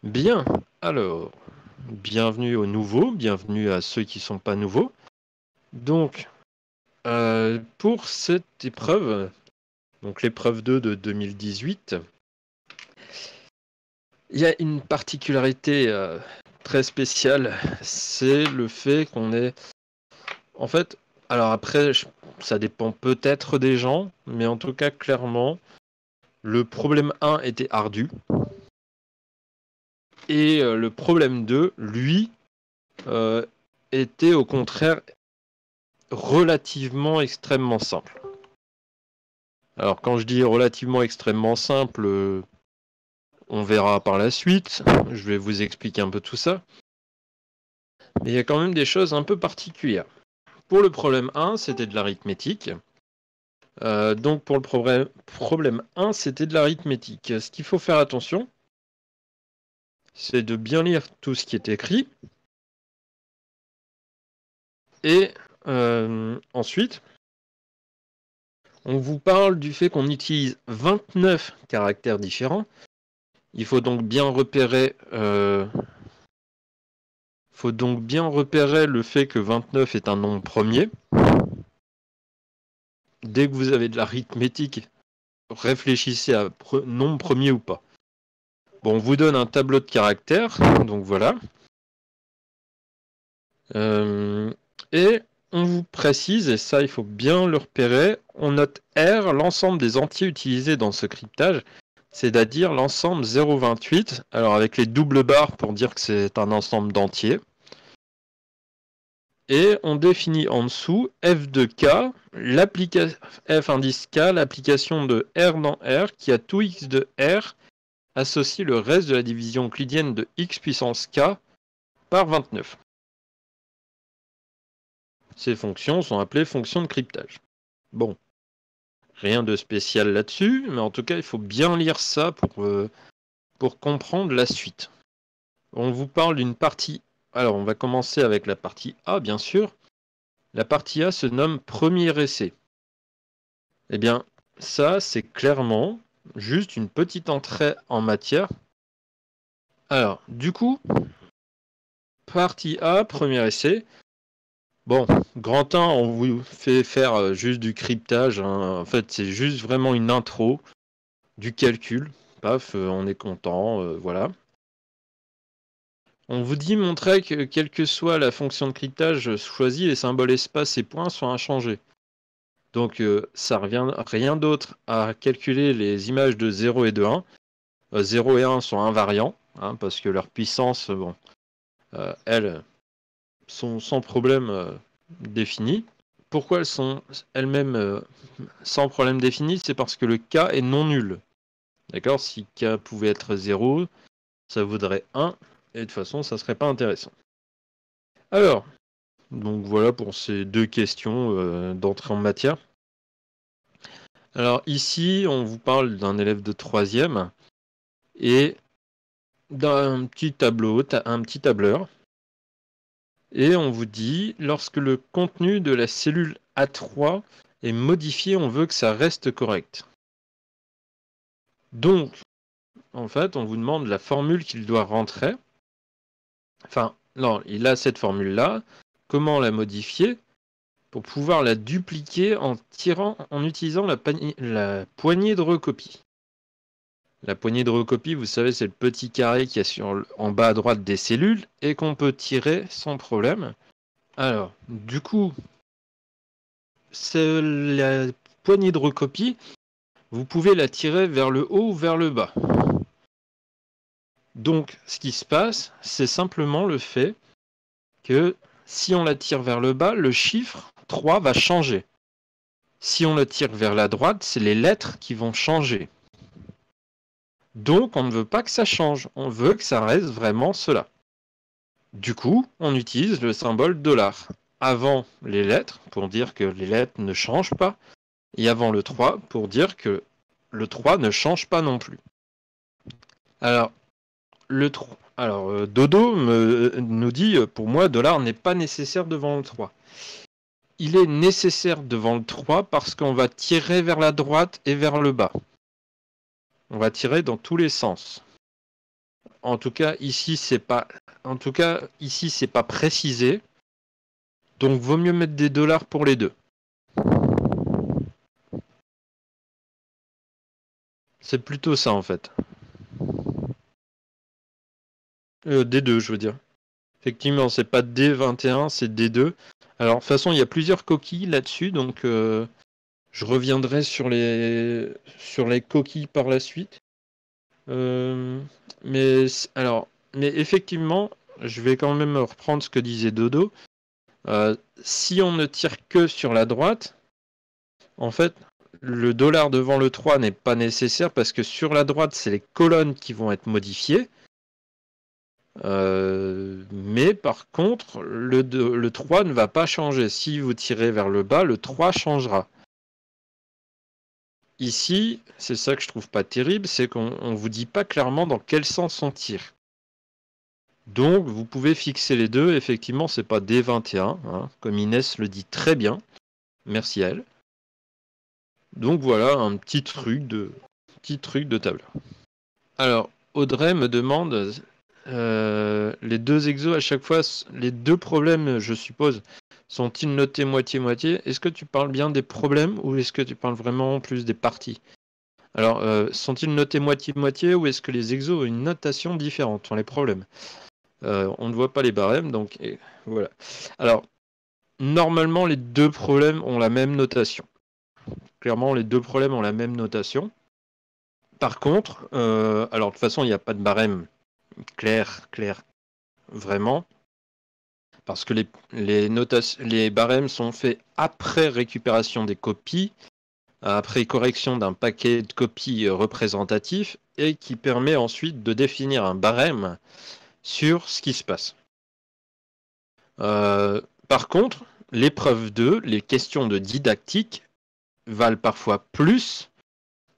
Bien, alors, bienvenue aux nouveaux, bienvenue à ceux qui ne sont pas nouveaux. Donc, pour cette épreuve, donc l'épreuve 2 de 2018, il y a une particularité très spéciale, c'est le fait qu'on est... En fait, alors après, ça dépend peut-être des gens, mais en tout cas, clairement, le problème 1 était ardu. Et le problème 2, lui, était au contraire relativement extrêmement simple. Alors quand je dis relativement extrêmement simple, on verra par la suite, je vais vous expliquer un peu tout ça. Mais il y a quand même des choses un peu particulières. Pour le problème 1, c'était de l'arithmétique. Donc pour le problème 1, c'était de l'arithmétique. Ce qu'il faut faire attention, c'est de bien lire tout ce qui est écrit. Et ensuite, on vous parle du fait qu'on utilise 29 caractères différents. Il faut donc bien repérer le fait que 29 est un nombre premier. Dès que vous avez de l'arithmétique, réfléchissez à nombre premier ou pas. Bon, on vous donne un tableau de caractères, donc voilà. Et on vous précise, et ça il faut bien le repérer, on note R, l'ensemble des entiers utilisés dans ce cryptage, c'est-à-dire l'ensemble 0,28, alors avec les doubles barres pour dire que c'est un ensemble d'entiers. Et on définit en dessous f de k, f indice k, l'application de R dans R, qui a tout x de R, associe le reste de la division euclidienne de x puissance k par 29. Ces fonctions sont appelées fonctions de cryptage. Bon, rien de spécial là-dessus, mais en tout cas, il faut bien lire ça pour comprendre la suite. On vous parle d'une partie... Alors, on va commencer avec la partie A, bien sûr. La partie A se nomme premier essai. Eh bien, ça, c'est clairement juste une petite entrée en matière. Alors, du coup, partie A, premier essai. Bon, grand 1, on vous fait faire juste du cryptage. Hein. En fait, c'est juste vraiment une intro, du calcul. Paf, on est content, voilà. On vous dit montrer que quelle que soit la fonction de cryptage choisie, les symboles espace et points sont inchangés. Donc ça revient rien d'autre à calculer les images de 0 et de 1. 0 et 1 sont invariants, hein, parce que leur puissance, bon, elles sont sans problème définies. Pourquoi elles sont elles-mêmes sans problème défini? C'est parce que le k est non nul. D'accord? Si k pouvait être 0, ça vaudrait 1, et de toute façon, ça serait pas intéressant. Alors, donc voilà pour ces deux questions d'entrée en matière. Alors ici, on vous parle d'un élève de 3e et d'un petit tableau, un petit tableur. Et on vous dit, lorsque le contenu de la cellule A3 est modifié, on veut que ça reste correct. Donc, en fait, on vous demande la formule qu'il doit rentrer. Enfin, non, il a cette formule-là. Comment la modifier pour pouvoir la dupliquer en utilisant la poignée de recopie. La poignée de recopie, vous savez, c'est le petit carré qui est en bas à droite des cellules et qu'on peut tirer sans problème. Alors, du coup, la poignée de recopie, vous pouvez la tirer vers le haut ou vers le bas. Donc, ce qui se passe, c'est simplement le fait que si on la tire vers le bas, le chiffre 3 va changer. Si on le tire vers la droite, c'est les lettres qui vont changer. Donc, on ne veut pas que ça change. On veut que ça reste vraiment cela. Du coup, on utilise le symbole $. Avant les lettres, pour dire que les lettres ne changent pas. Et avant le 3, pour dire que le 3 ne change pas non plus. Alors, Dodo nous dit, pour moi, $, n'est pas nécessaire devant le 3. Il est nécessaire devant le 3 parce qu'on va tirer vers la droite et vers le bas. On va tirer dans tous les sens. En tout cas, ici, c'est pas précisé. Donc, vaut mieux mettre des dollars pour les deux. C'est plutôt ça, en fait. D2, je veux dire. Effectivement, c'est pas D21, c'est D2. Alors, de toute façon, il y a plusieurs coquilles là-dessus, donc je reviendrai sur les coquilles par la suite. Mais effectivement, je vais quand même reprendre ce que disait Dodo. Si on ne tire que sur la droite, en fait, le dollar devant le 3 n'est pas nécessaire parce que sur la droite, c'est les colonnes qui vont être modifiées. Mais par contre, le 3 ne va pas changer. Si vous tirez vers le bas, le 3 changera. Ici, c'est ça que je trouve pas terrible, c'est qu'on ne vous dit pas clairement dans quel sens on tire. Donc, vous pouvez fixer les deux. Effectivement, c'est pas D21, hein, comme Inès le dit très bien. Merci à elle. Donc voilà un petit truc de table. Alors, Audrey me demande les deux exos à chaque fois, les deux problèmes, je suppose, sont-ils notés moitié-moitié? Est-ce que tu parles bien des problèmes ou est-ce que tu parles vraiment plus des parties? Alors, sont-ils notés moitié-moitié ou est-ce que les exos ont une notation différente sur les problèmes? On ne voit pas les barèmes, donc voilà. Alors, normalement, les deux problèmes ont la même notation. Clairement, les deux problèmes ont la même notation. Par contre, alors de toute façon, il n'y a pas de barème clair, vraiment. Parce que les barèmes sont faits après récupération des copies, après correction d'un paquet de copies représentatifs, et qui permet ensuite de définir un barème sur ce qui se passe. Par contre, l'épreuve 2, les questions de didactique, valent parfois plus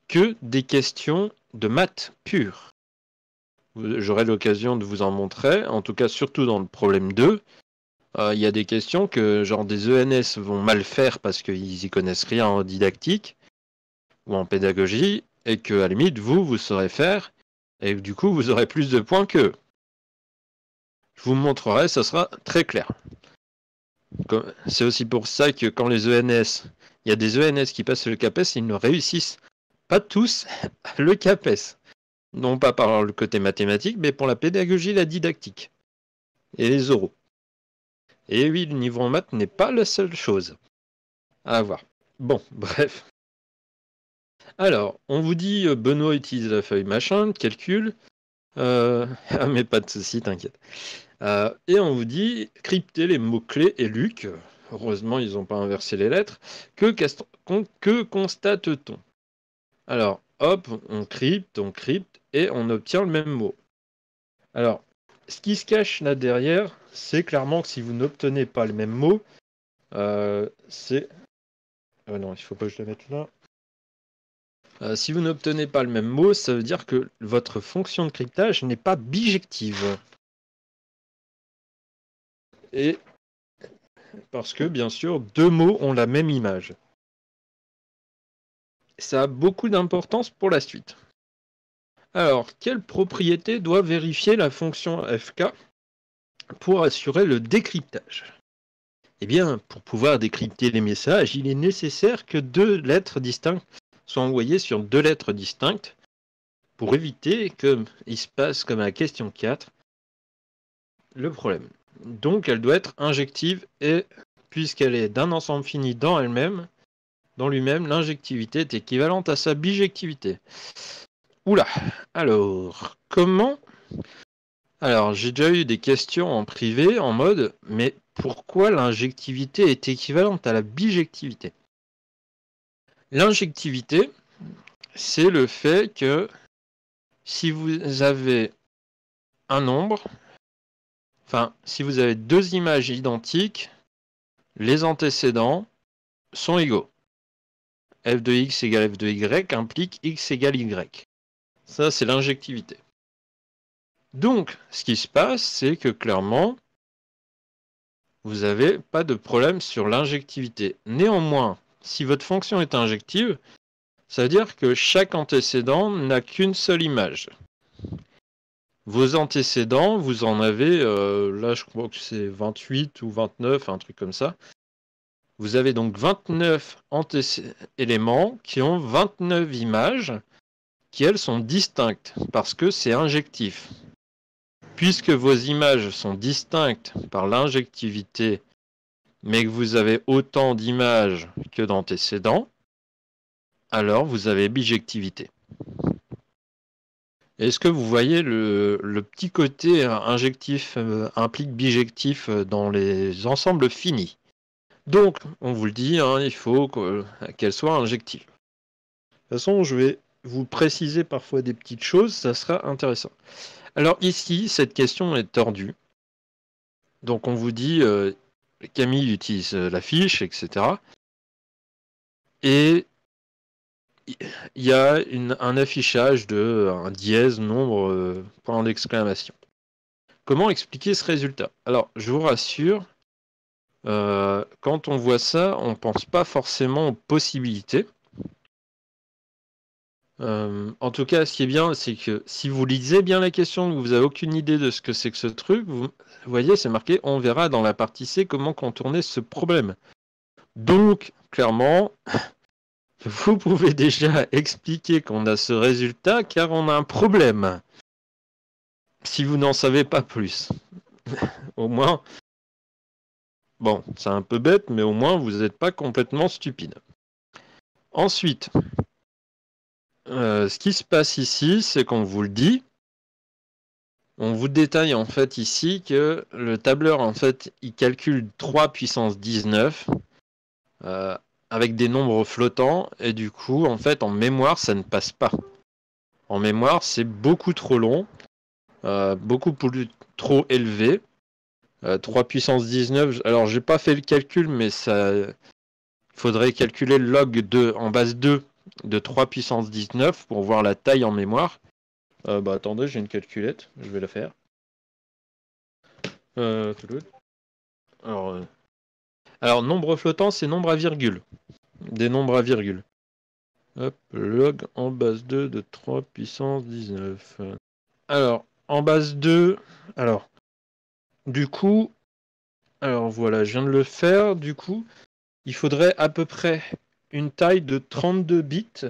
que des questions de maths pures. J'aurai l'occasion de vous en montrer, en tout cas surtout dans le problème 2. Il y a des questions que genre des ENS vont mal faire parce qu'ils y connaissent rien en didactique ou en pédagogie, et que à la limite vous saurez faire, et du coup vous aurez plus de points qu'eux. Je vous montrerai, ça sera très clair. C'est aussi pour ça que quand les ENS, il y a des ENS qui passent le CAPES, ils ne réussissent pas tous le CAPES. Non pas par le côté mathématique, mais pour la pédagogie et la didactique. Et les oraux. Et oui, le niveau en maths n'est pas la seule chose à avoir. Bon, bref. Alors, on vous dit, Benoît utilise la feuille machin, calcul. Mais pas de souci, t'inquiète. Et on vous dit, crypter les mots-clés et Luc. Heureusement, ils n'ont pas inversé les lettres. Que constate-t-on? Alors, hop, on crypte, et on obtient le même mot. Alors, ce qui se cache là derrière, c'est clairement que si vous n'obtenez pas le même mot, c'est... non, il faut pas que je le mette là. Si vous n'obtenez pas le même mot, ça veut dire que votre fonction de cryptage n'est pas bijective. Et parce que, bien sûr, deux mots ont la même image. Ça a beaucoup d'importance pour la suite. Alors, quelle propriété doit vérifier la fonction FK pour assurer le décryptage? Eh bien, pour pouvoir décrypter les messages, il est nécessaire que deux lettres distinctes soient envoyées sur deux lettres distinctes pour éviter qu'il se passe comme à la question 4 le problème. Donc, elle doit être injective et puisqu'elle est d'un ensemble fini dans elle-même, dans lui-même, l'injectivité est équivalente à sa bijectivité. Oula, alors, comment? Alors, j'ai déjà eu des questions en privé en mode, mais pourquoi l'injectivité est équivalente à la bijectivité? L'injectivité, c'est le fait que si vous avez un nombre, enfin, si vous avez deux images identiques, les antécédents sont égaux. f de x égale f de y implique x égale y. Ça, c'est l'injectivité. Donc, ce qui se passe, c'est que clairement, vous n'avez pas de problème sur l'injectivité. Néanmoins, si votre fonction est injective, ça veut dire que chaque antécédent n'a qu'une seule image. Vos antécédents, vous en avez, là je crois que c'est 28 ou 29, un truc comme ça. Vous avez donc 29 éléments qui ont 29 images qui, elles, sont distinctes parce que c'est injectif. Puisque vos images sont distinctes par l'injectivité, mais que vous avez autant d'images que d'antécédents, alors vous avez bijectivité. Est-ce que vous voyez le petit côté injectif implique bijectif dans les ensembles finis? Donc, on vous le dit, hein, il faut qu'elle soit injective. De toute façon, je vais vous préciser parfois des petites choses, ça sera intéressant. Alors ici, cette question est tordue. Donc on vous dit, Camille utilise la fiche, etc. Et il y a un affichage de un dièse, nombre, point d'exclamation. Comment expliquer ce résultat? Alors, je vous rassure, quand on voit ça, on ne pense pas forcément aux possibilités. En tout cas, ce qui est bien, c'est que si vous lisez bien la question, que vous n'avez aucune idée de ce que c'est que ce truc, vous voyez, c'est marqué « On verra dans la partie C comment contourner ce problème ». Donc, clairement, vous pouvez déjà expliquer qu'on a ce résultat car on a un problème. Si vous n'en savez pas plus. Au moins, bon, c'est un peu bête, mais au moins vous n'êtes pas complètement stupide. Ensuite, ce qui se passe ici, c'est qu'on vous le dit. On vous détaille en fait ici que le tableur, en fait, il calcule 3 puissance 19 avec des nombres flottants et du coup, en fait, en mémoire, ça ne passe pas. En mémoire, c'est beaucoup trop long, beaucoup trop élevé. 3 puissance 19, alors j'ai pas fait le calcul, mais ça faudrait calculer le log en base 2 de 3 puissance 19 pour voir la taille en mémoire. Attendez, j'ai une calculette, je vais la faire. Alors, nombre flottant, c'est nombre à virgule. Des nombres à virgule. Hop, log en base 2 de 3 puissance 19. Alors, en base 2, alors, du coup, alors voilà, je viens de le faire, du coup, il faudrait à peu près une taille de 32 bits,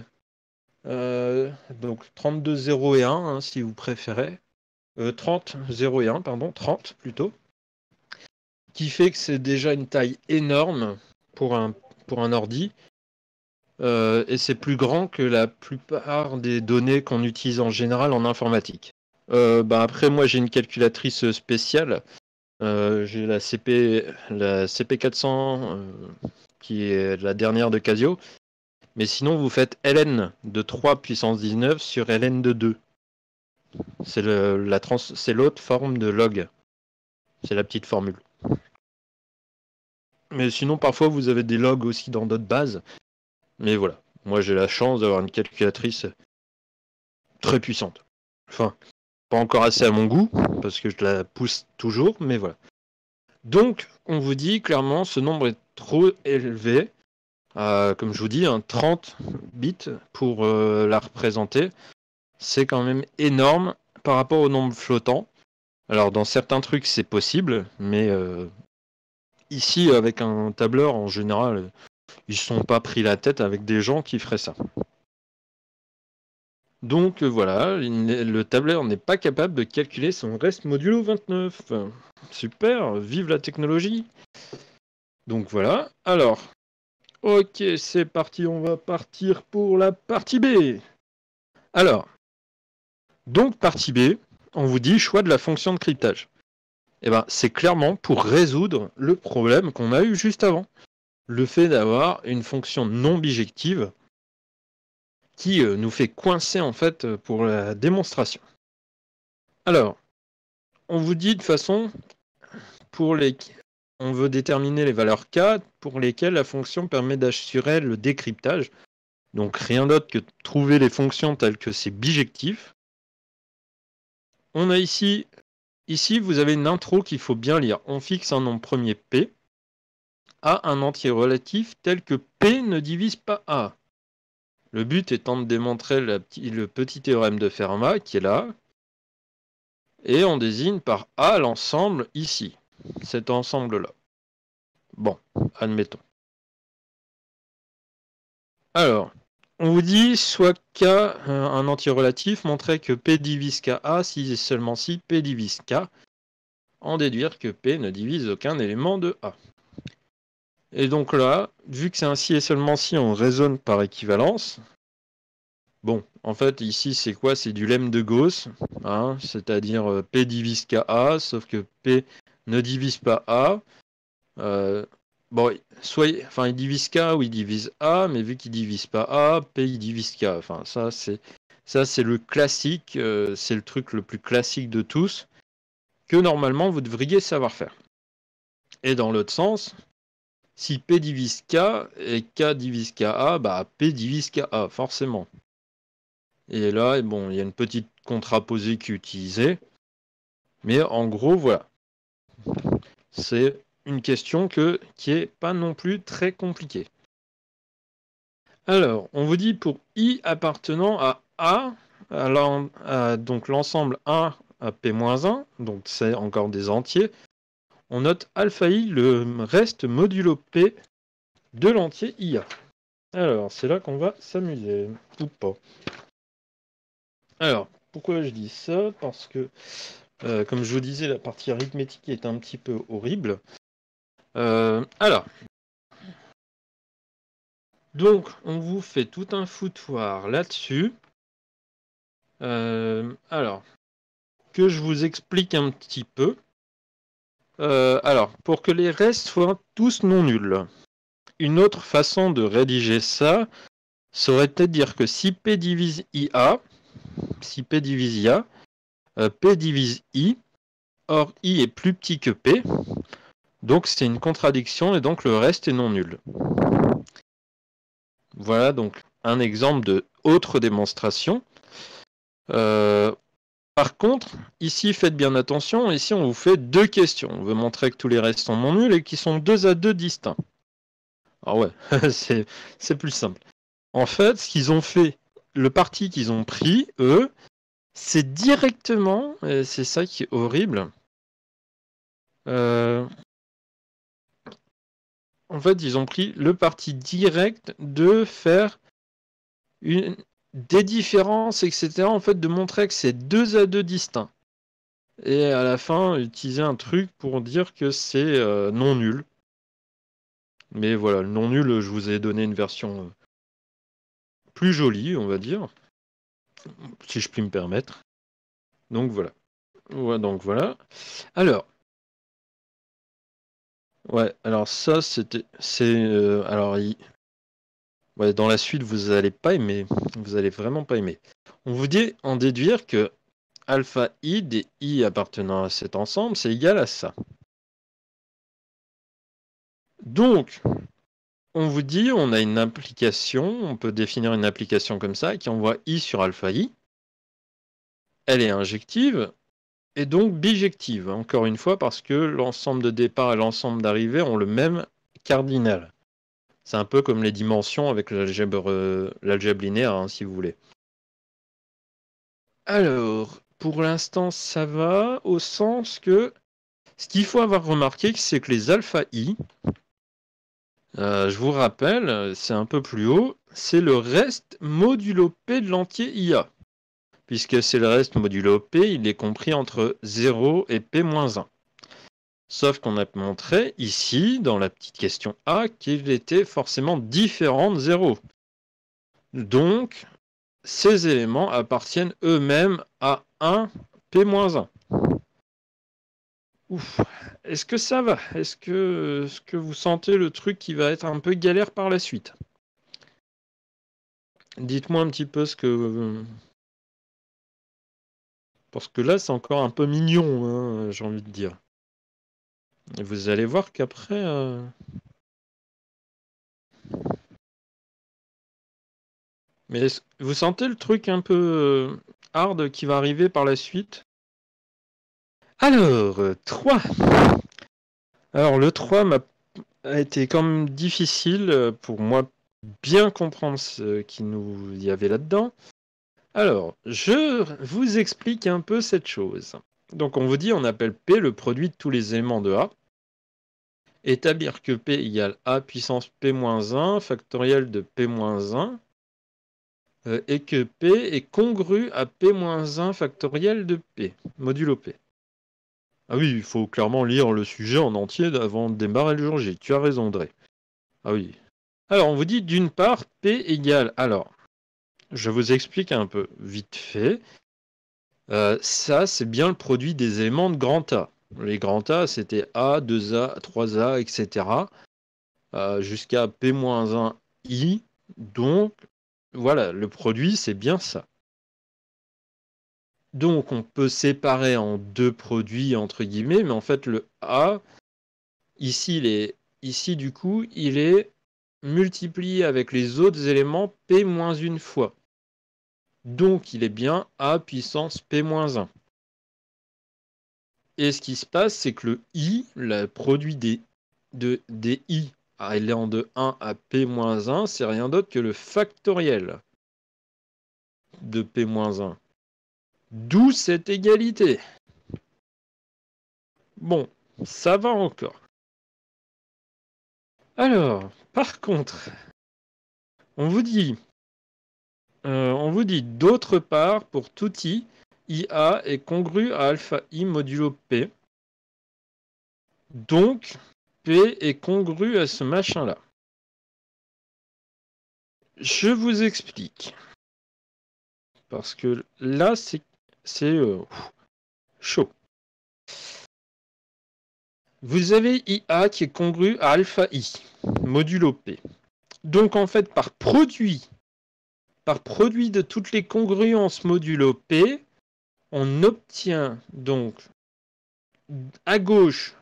donc 32 0 et 1, hein, si vous préférez. 30 0 et 1, pardon, 30 plutôt. Qui fait que c'est déjà une taille énorme pour un ordi. Et c'est plus grand que la plupart des données qu'on utilise en général en informatique. Après, moi, j'ai une calculatrice spéciale. J'ai la CP400 qui est la dernière de Casio. Mais sinon, vous faites ln de 3 puissance 19 sur ln de 2. C'est l'autre forme de log. C'est la petite formule. Mais sinon, parfois, vous avez des logs aussi dans d'autres bases. Mais voilà, moi j'ai la chance d'avoir une calculatrice très puissante. Enfin, pas encore assez à mon goût, parce que je la pousse toujours, mais voilà. Donc, on vous dit clairement, ce nombre est trop élevé. Comme je vous dis, 30 bits pour la représenter. C'est quand même énorme par rapport au nombre flottant. Alors, dans certains trucs, c'est possible, mais ici, avec un tableur, en général, ils ne se sont pas pris la tête avec des gens qui feraient ça. Donc voilà, le tableur n'est pas capable de calculer son reste modulo 29. Super, vive la technologie. Donc voilà, alors, ok, c'est parti, on va partir pour la partie B. Alors, donc partie B, on vous dit choix de la fonction de cryptage. Et c'est clairement pour résoudre le problème qu'on a eu juste avant. Le fait d'avoir une fonction non bijective qui nous fait coincer en fait pour la démonstration. Alors, on vous dit de façon, on veut déterminer les valeurs K pour lesquelles la fonction permet d'assurer le décryptage. Donc rien d'autre que trouver les fonctions telles que c'est bijectif. On a ici vous avez une intro qu'il faut bien lire. On fixe un nombre premier P à un entier relatif tel que P ne divise pas A. Le but étant de démontrer le petit théorème de Fermat qui est là. et on désigne par A l'ensemble ici, cet ensemble-là. Bon, admettons. Alors, on vous dit soit K, un entier relatif, montrer que P divise KA si et seulement si P divise K, en déduire que P ne divise aucun élément de A. Et donc là, vu que c'est un si et seulement si, on raisonne par équivalence. Bon, en fait, ici, c'est quoi? C'est du lemme de Gauss, hein, c'est-à-dire P divise KA, sauf que P ne divise pas A. Bon, soit, enfin, il divise K ou il divise A, mais vu qu'il divise pas A, P il divise K. Enfin, ça c'est le classique, c'est le truc le plus classique de tous, que normalement vous devriez savoir faire. Et dans l'autre sens, si P divise K et K divise KA, bah P divise KA, forcément. Et là, bon, il y a une petite contraposée qui est utilisée. Mais en gros, voilà. C'est une question qui est pas non plus très compliquée. Alors, on vous dit pour I appartenant à A, donc l'ensemble 1 à P-1, donc c'est encore des entiers, on note alpha I le reste modulo P de l'entier IA. Alors, c'est là qu'on va s'amuser, ou pas. Alors, pourquoi je dis ça? Parce que, comme je vous disais, la partie arithmétique est un petit peu horrible. Alors, donc, on vous fait tout un foutoir là-dessus. Alors, que je vous explique un petit peu. Alors, pour que les restes soient tous non nuls, une autre façon de rédiger ça serait peut-être dire que si P divise IA, P divise I, or I est plus petit que P, donc c'est une contradiction et donc le reste est non nul. Voilà donc un exemple de autre démonstration. Par contre, ici, faites bien attention, ici on vous fait deux questions. On veut montrer que tous les restes sont non nuls et qu'ils sont 2 à 2 distincts. Ah ouais, c'est plus simple. En fait, ce qu'ils ont fait, le parti qu'ils ont pris, eux, c'est directement, et c'est ça qui est horrible, en fait, ils ont pris le parti direct de faire des différences, etc., en fait, de montrer que c'est 2 à 2 distincts. Et à la fin, utiliser un truc pour dire que c'est non nul. Mais voilà, le non nul, je vous ai donné une version plus jolie, on va dire, si je puis me permettre. Donc voilà. Ouais, donc voilà. Alors. Ouais, alors ça, alors, ouais, dans la suite, vous allez pas aimer. Vous allez vraiment pas aimer. On vous dit en déduire que alpha I des I appartenant à cet ensemble, c'est égal à ça. Donc, on vous dit, on a une application, on peut définir une application comme ça, qui envoie I sur alpha I. Elle est injective, et donc bijective, encore une fois, parce que l'ensemble de départ et l'ensemble d'arrivée ont le même cardinal. C'est un peu comme les dimensions avec l'algèbre linéaire, hein, si vous voulez. Alors, pour l'instant, ça va, au sens que ce qu'il faut avoir remarqué, c'est que les alpha I, je vous rappelle, c'est un peu plus haut, c'est le reste modulo P de l'entier IA. Puisque c'est le reste modulo P, il est compris entre 0 et P-1. Sauf qu'on a montré ici, dans la petite question A, qu'il était forcément différent de 0. Donc, ces éléments appartiennent eux-mêmes à 1 P-1. Ouf. Est-ce que ça va? Est-ce que vous sentez le truc qui va être un peu galère par la suite? Dites-moi un petit peu ce que... Parce que là, c'est encore un peu mignon, hein, j'ai envie de dire. Et vous allez voir qu'après... Mais vous sentez le truc un peu hard qui va arriver par la suite? Alors, 3. Alors, le 3 a été quand même difficile pour moi bien comprendre ce qu'il nous y avait là-dedans. Alors, je vous explique un peu cette chose. Donc on vous dit, on appelle P le produit de tous les éléments de A. Établir que P égale A puissance P-1 factoriel de P-1 et que P est congru à P-1 factoriel de P, modulo P. Ah oui, il faut clairement lire le sujet en entier avant de démarrer le jour J. Tu as raison, Dre. Ah oui. Alors, on vous dit d'une part, P égale... Alors, je vous explique un peu vite fait. Ça, c'est bien le produit des éléments de grand A. Les grands A, c'était A, 2A, 3A, etc. Jusqu'à P-1I. Donc, voilà, le produit, c'est bien ça. Donc, on peut séparer en deux produits, entre guillemets, mais en fait, le A, ici du coup, il est multiplié avec les autres éléments P-1 fois. Donc, il est bien A puissance P-1. Et ce qui se passe, c'est que le I, le produit des I allant de 1 à P-1, c'est rien d'autre que le factoriel de P-1. D'où cette égalité. Bon, ça va encore. Alors, par contre, on vous dit d'autre part, pour tout I, IA est congru à alpha I modulo P. Donc, P est congru à ce machin-là. Je vous explique. Parce que là, c'est chaud. Vous avez IA qui est congru à alpha I, modulo P. Donc, en fait, par produit de toutes les congruences modulo P, on obtient donc à gauche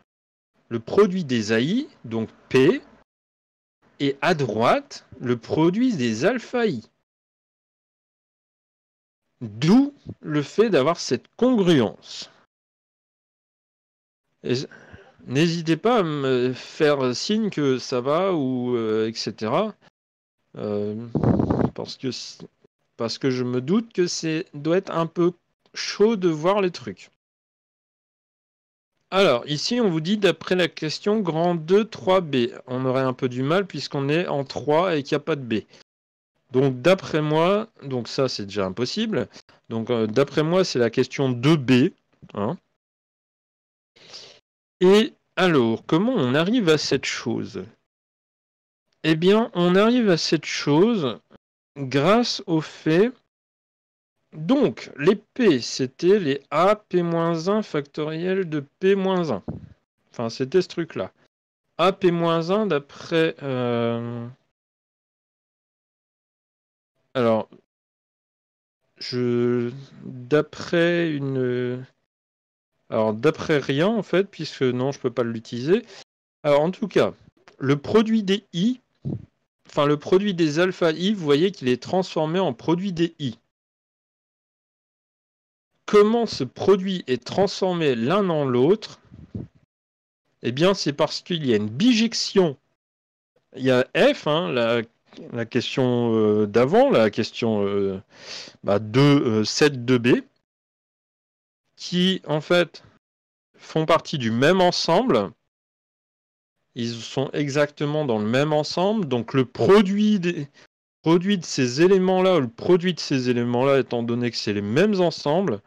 le produit des AI, donc P, et à droite le produit des alpha I. D'où le fait d'avoir cette congruence. N'hésitez pas à me faire signe que ça va ou etc. Parce que je me doute que doit être un peu chaud de voir les trucs. Alors, ici, on vous dit, d'après la question, grand 2, 3B. On aurait un peu du mal puisqu'on est en 3 et qu'il n'y a pas de B. Donc, d'après moi, donc ça, c'est déjà impossible. Donc, d'après moi, c'est la question 2B. Hein. Et alors, comment on arrive à cette chose? Eh bien, on arrive à cette chose grâce au fait... Donc, les P, c'était les A, P-1 factoriel de P-1. Enfin, c'était ce truc-là. A, P-1 d'après... Alors, d'après une... Alors, d'après rien, en fait, puisque non, je peux pas l'utiliser. Alors, en tout cas, le produit des I, enfin, le produit des alpha I, vous voyez qu'il est transformé en produit des I. Comment ce produit est transformé l'un en l'autre? Eh bien, c'est parce qu'il y a une bijection. Il y a F, hein, la question d'avant, la question 7 2B, qui, en fait, font partie du même ensemble. Ils sont exactement dans le même ensemble. Donc, le produit de ces éléments-là, ou le produit de ces éléments-là, étant donné que c'est les mêmes ensembles,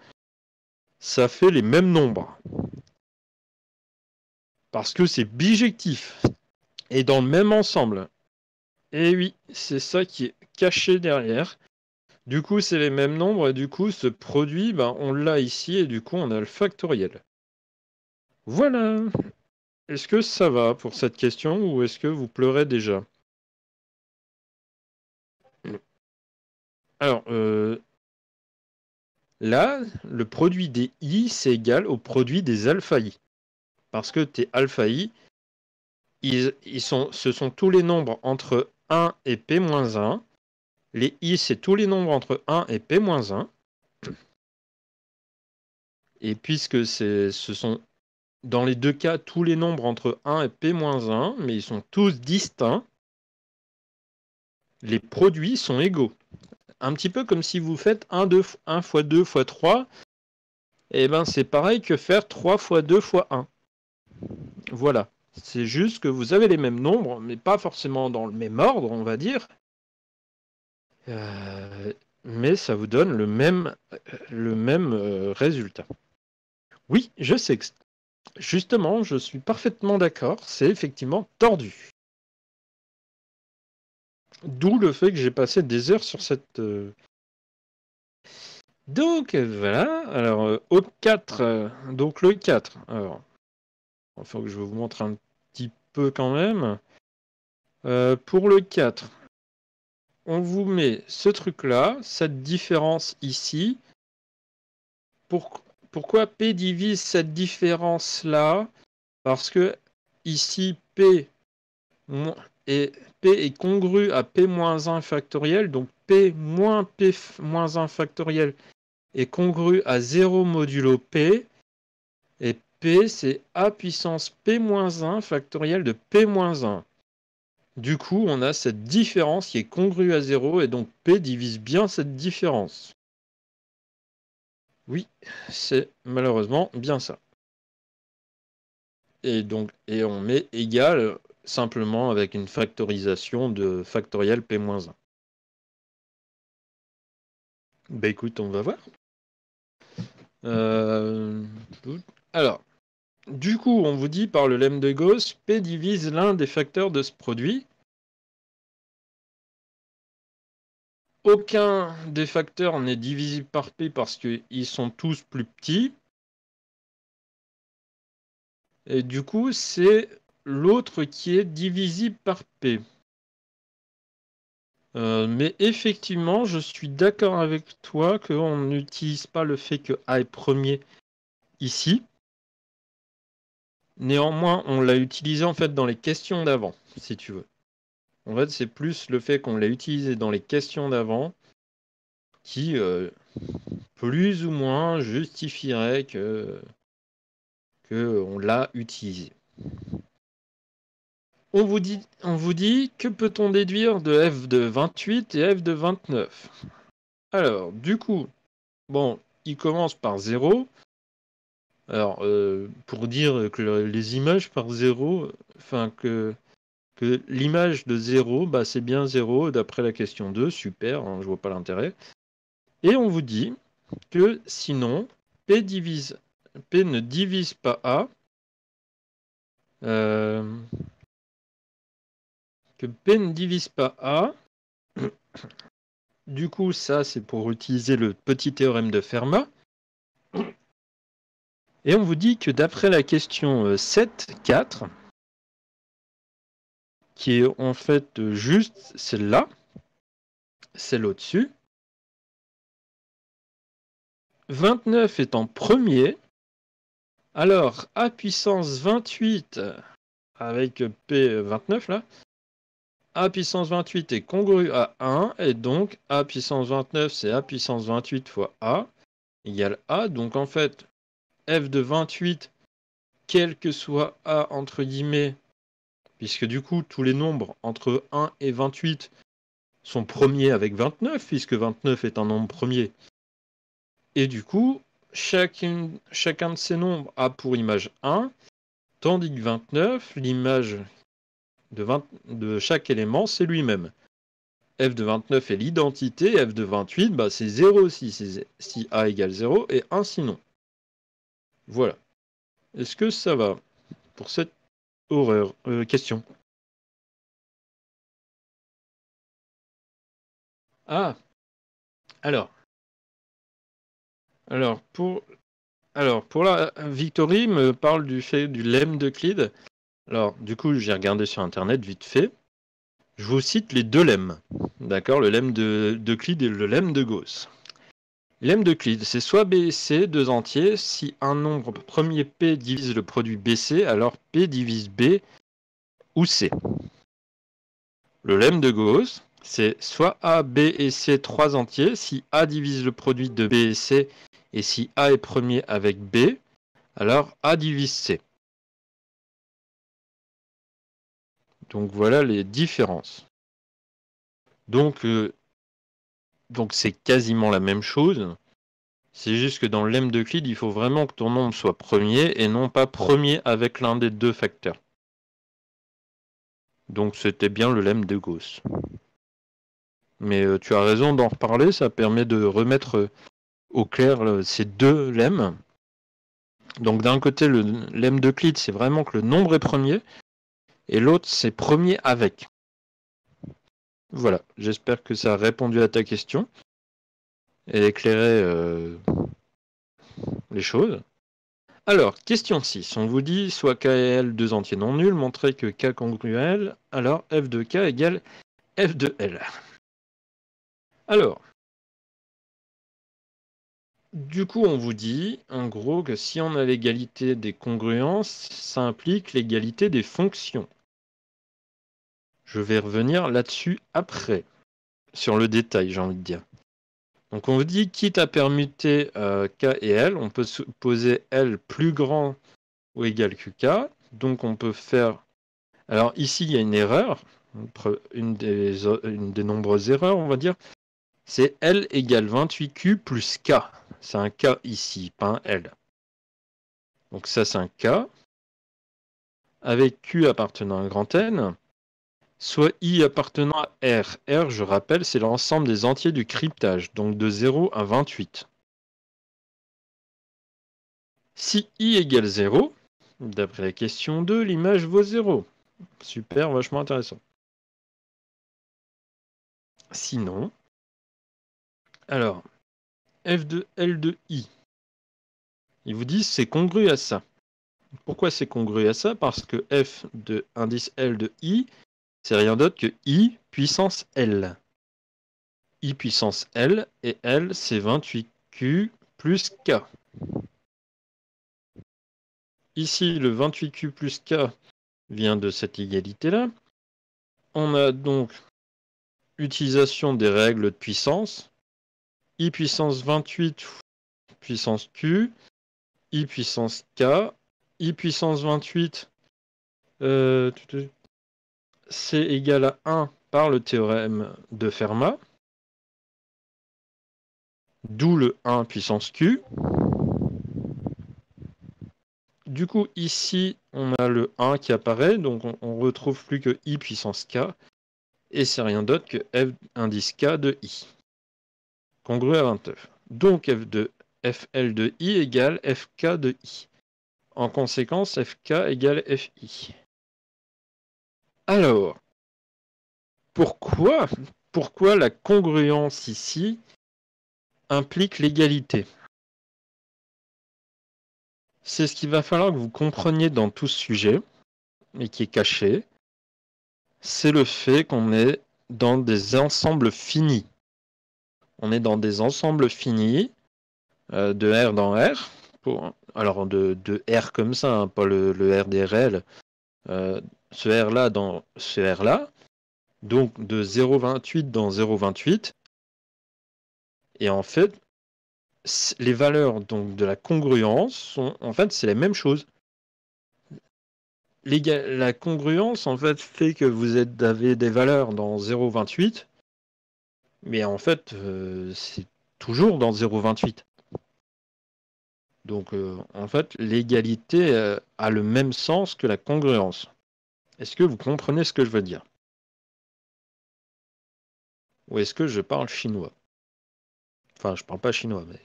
ça fait les mêmes nombres. Parce que c'est bijectif. Et dans le même ensemble. Et oui, c'est ça qui est caché derrière. Du coup, c'est les mêmes nombres. Et du coup, ce produit, on l'a ici. Et du coup, on a le factoriel. Voilà. Est-ce que ça va pour cette question ou est-ce que vous pleurez déjà? Alors, là, le produit des I, c'est égal au produit des alpha I. Parce que tes alpha I, ce sont tous les nombres entre 1 et P-1. Les I, c'est tous les nombres entre 1 et P-1. Et puisque ce sont dans les deux cas tous les nombres entre 1 et P-1, mais ils sont tous distincts, les produits sont égaux. Un petit peu comme si vous faites 1 fois 2 fois 3, eh ben c'est pareil que faire 3 fois 2 fois 1. Voilà. C'est juste que vous avez les mêmes nombres, mais pas forcément dans le même ordre, on va dire. Mais ça vous donne le même résultat. Oui, je sais que justement, je suis parfaitement d'accord, c'est effectivement tordu. D'où le fait que j'ai passé des heures sur cette... Donc voilà, alors au 4, donc le 4, alors il faut que je vous montre un petit peu quand même. Pour le 4, on vous met ce truc-là, cette différence ici. Pourquoi P divise cette différence-là? Parce que ici, P est congru à P-1 factoriel, donc P moins P-1 factoriel est congru à 0 modulo P, et P, c'est A puissance P-1 factoriel de P-1. Du coup, on a cette différence qui est congrue à 0, et donc P divise bien cette différence. Oui, c'est malheureusement bien ça. Et on met égal simplement avec une factorisation de factoriel P-1. Bah écoute, on va voir. Alors, du coup, on vous dit par le lemme de Gauss, P divise l'un des facteurs de ce produit. Aucun des facteurs n'est divisible par P parce qu'ils sont tous plus petits. Et du coup, c'est l'autre qui est divisible par P. Mais effectivement, je suis d'accord avec toi qu'on n'utilise pas le fait que A est premier ici. Néanmoins, on l'a utilisé en fait dans les questions d'avant, si tu veux. En fait, c'est plus le fait qu'on l'a utilisé dans les questions d'avant qui, plus ou moins, justifierait que on l'a utilisé. On vous dit que peut-on déduire de f de 28 et f de 29? Alors, du coup, bon, il commence par 0. Alors, pour dire que les images par 0, enfin que l'image de 0, bah, c'est bien 0 d'après la question 2, super, hein, je vois pas l'intérêt. Et on vous dit que sinon, P ne divise pas A, que P ne divise pas A. Du coup, ça, c'est pour utiliser le petit théorème de Fermat. Et on vous dit que d'après la question 7.4, qui est en fait juste celle-là, celle au-dessus, 29 est en premier, alors A puissance 28 avec P29 là, A puissance 28 est congru à 1, et donc A puissance 29 c'est A puissance 28 fois A égale A, donc en fait f de 28, quel que soit A entre guillemets, puisque du coup tous les nombres entre 1 et 28 sont premiers avec 29, puisque 29 est un nombre premier. Et du coup, chacun de ces nombres a pour image 1, tandis que 29, l'image de chaque élément, c'est lui-même. F de 29 est l'identité, F de 28, bah, c'est 0 si A égale 0, et 1 sinon. Voilà. Est-ce que ça va pour cette question? Ah, alors pour la Victory me parle du fait du lemme d'Euclide. Alors, du coup, j'ai regardé sur Internet vite fait. Je vous cite les deux lemmes. D'accord, le lemme d'Euclide et le lemme de Gauss. Lemme d'Euclide, c'est soit B et C, deux entiers. Si un nombre premier P divise le produit BC, alors P divise B ou C. Le lemme de Gauss, c'est soit A, B et C, trois entiers. Si A divise le produit de B et C, et si A est premier avec B, alors A divise C. Donc voilà les différences. Donc c'est quasiment la même chose. C'est juste que dans le lemme d'Euclide, il faut vraiment que ton nombre soit premier et non pas premier avec l'un des deux facteurs. Donc c'était bien le lemme de Gauss. Mais tu as raison d'en reparler, ça permet de remettre au clair ces deux lemmes. Donc d'un côté, le lemme d'Euclide, c'est vraiment que le nombre est premier, et l'autre, c'est premier avec. Voilà, j'espère que ça a répondu à ta question et éclairé les choses. Alors, question 6. On vous dit soit K et L deux entiers non nuls, montrez que K congru à L, alors F de K égale F de L. Alors, du coup, on vous dit, en gros, que si on a l'égalité des congruences, ça implique l'égalité des fonctions. Je vais revenir là-dessus après, sur le détail, j'ai envie de dire. Donc on vous dit, quitte à permuter K et L, on peut supposer L plus grand ou égal que K. Donc on peut faire... Alors ici, il y a une erreur, une des nombreuses erreurs, on va dire. C'est L égale 28Q plus K. C'est un K ici, pas un L. Donc ça, c'est un K. Avec Q appartenant à un grand N, soit I appartenant à R. R, je rappelle, c'est l'ensemble des entiers du cryptage, donc de 0 à 28. Si I égale 0, d'après la question 2, l'image vaut 0. Super, vachement intéressant. Sinon, alors, F de L de I, ils vous disent c'est congru à ça. Pourquoi c'est congru à ça? Parce que F de indice L de I, c'est rien d'autre que I puissance L. I puissance L, et L, c'est 28Q plus K. Ici, le 28Q plus K vient de cette égalité-là. On a donc utilisation des règles de puissance. I puissance 28 puissance Q, I puissance K, I puissance 28, c'est égal à 1 par le théorème de Fermat, d'où le 1 puissance Q. Du coup, ici, on a le 1 qui apparaît, donc on retrouve plus que I puissance K, et c'est rien d'autre que F indice K de I, congru à 29. Donc FL de I égale FK de I. En conséquence, FK égale FI. Alors, pourquoi la congruence ici implique l'égalité? C'est ce qu'il va falloir que vous compreniez dans tout ce sujet, et qui est caché. C'est le fait qu'on est dans des ensembles finis. On est dans des ensembles finis de R dans R. Alors de R comme ça, hein, pas le R des réels. Ce R-là dans ce R-là. Donc de 0,28 dans 0,28. Et en fait, les valeurs donc, de la congruence sont en fait c'est la même chose. La congruence en fait que vous avez des valeurs dans 0,28, mais en fait c'est toujours dans 0,28. Donc en fait l'égalité a le même sens que la congruence. Est-ce que vous comprenez ce que je veux dire? Ou est-ce que je parle chinois? Enfin, je parle pas chinois, mais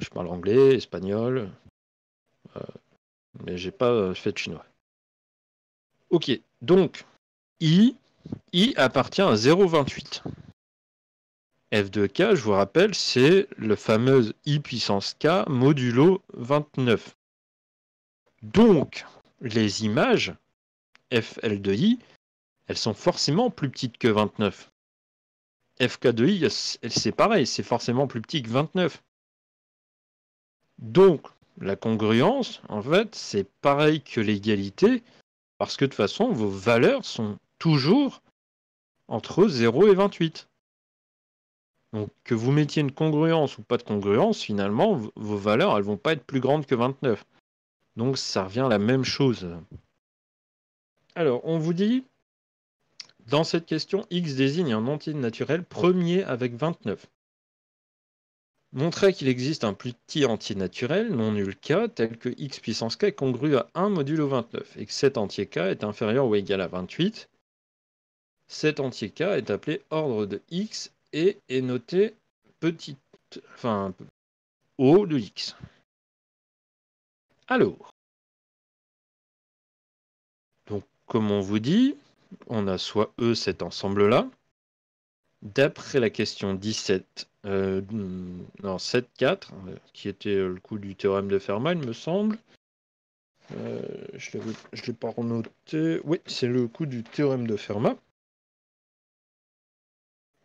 je parle anglais, espagnol, mais j'ai pas fait de chinois. Ok, donc I appartient à 0,28. F de K, je vous rappelle, c'est le fameux I puissance K modulo 29. Donc, les images FL de I, elles sont forcément plus petites que 29. FK de I, c'est pareil, c'est forcément plus petit que 29. Donc, la congruence, en fait, c'est pareil que l'égalité, parce que de toute façon, vos valeurs sont toujours entre 0 et 28. Donc, que vous mettiez une congruence ou pas de congruence, finalement, vos valeurs, elles vont pas être plus grandes que 29. Donc, ça revient à la même chose. Alors, on vous dit, dans cette question, x désigne un entier naturel premier avec 29. Montrer qu'il existe un plus petit entier naturel, non nul k, tel que x puissance k est congru à 1 modulo 29, et que cet entier k est inférieur ou égal à 28. Cet entier k est appelé ordre de x et est noté O de x. Alors, donc comme on vous dit, on a soit E cet ensemble-là. D'après la question 7.4, qui était le coup du théorème de Fermat, il me semble. Je ne l'ai pas renoté. Oui, c'est le coup du théorème de Fermat.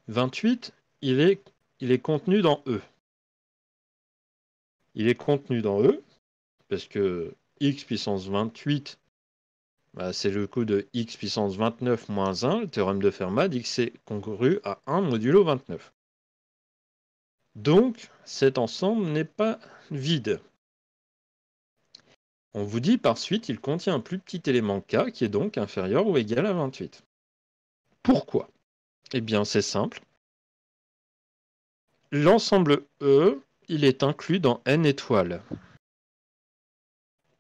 28, il est contenu dans E. Il est contenu dans E, parce que x puissance 28, c'est le coup de x puissance 29 moins 1. Le théorème de Fermat dit que c'est congru à 1 modulo 29. Donc, cet ensemble n'est pas vide. On vous dit par suite, il contient un plus petit élément k qui est donc inférieur ou égal à 28. Pourquoi? Eh bien, c'est simple. L'ensemble E, il est inclus dans n étoiles.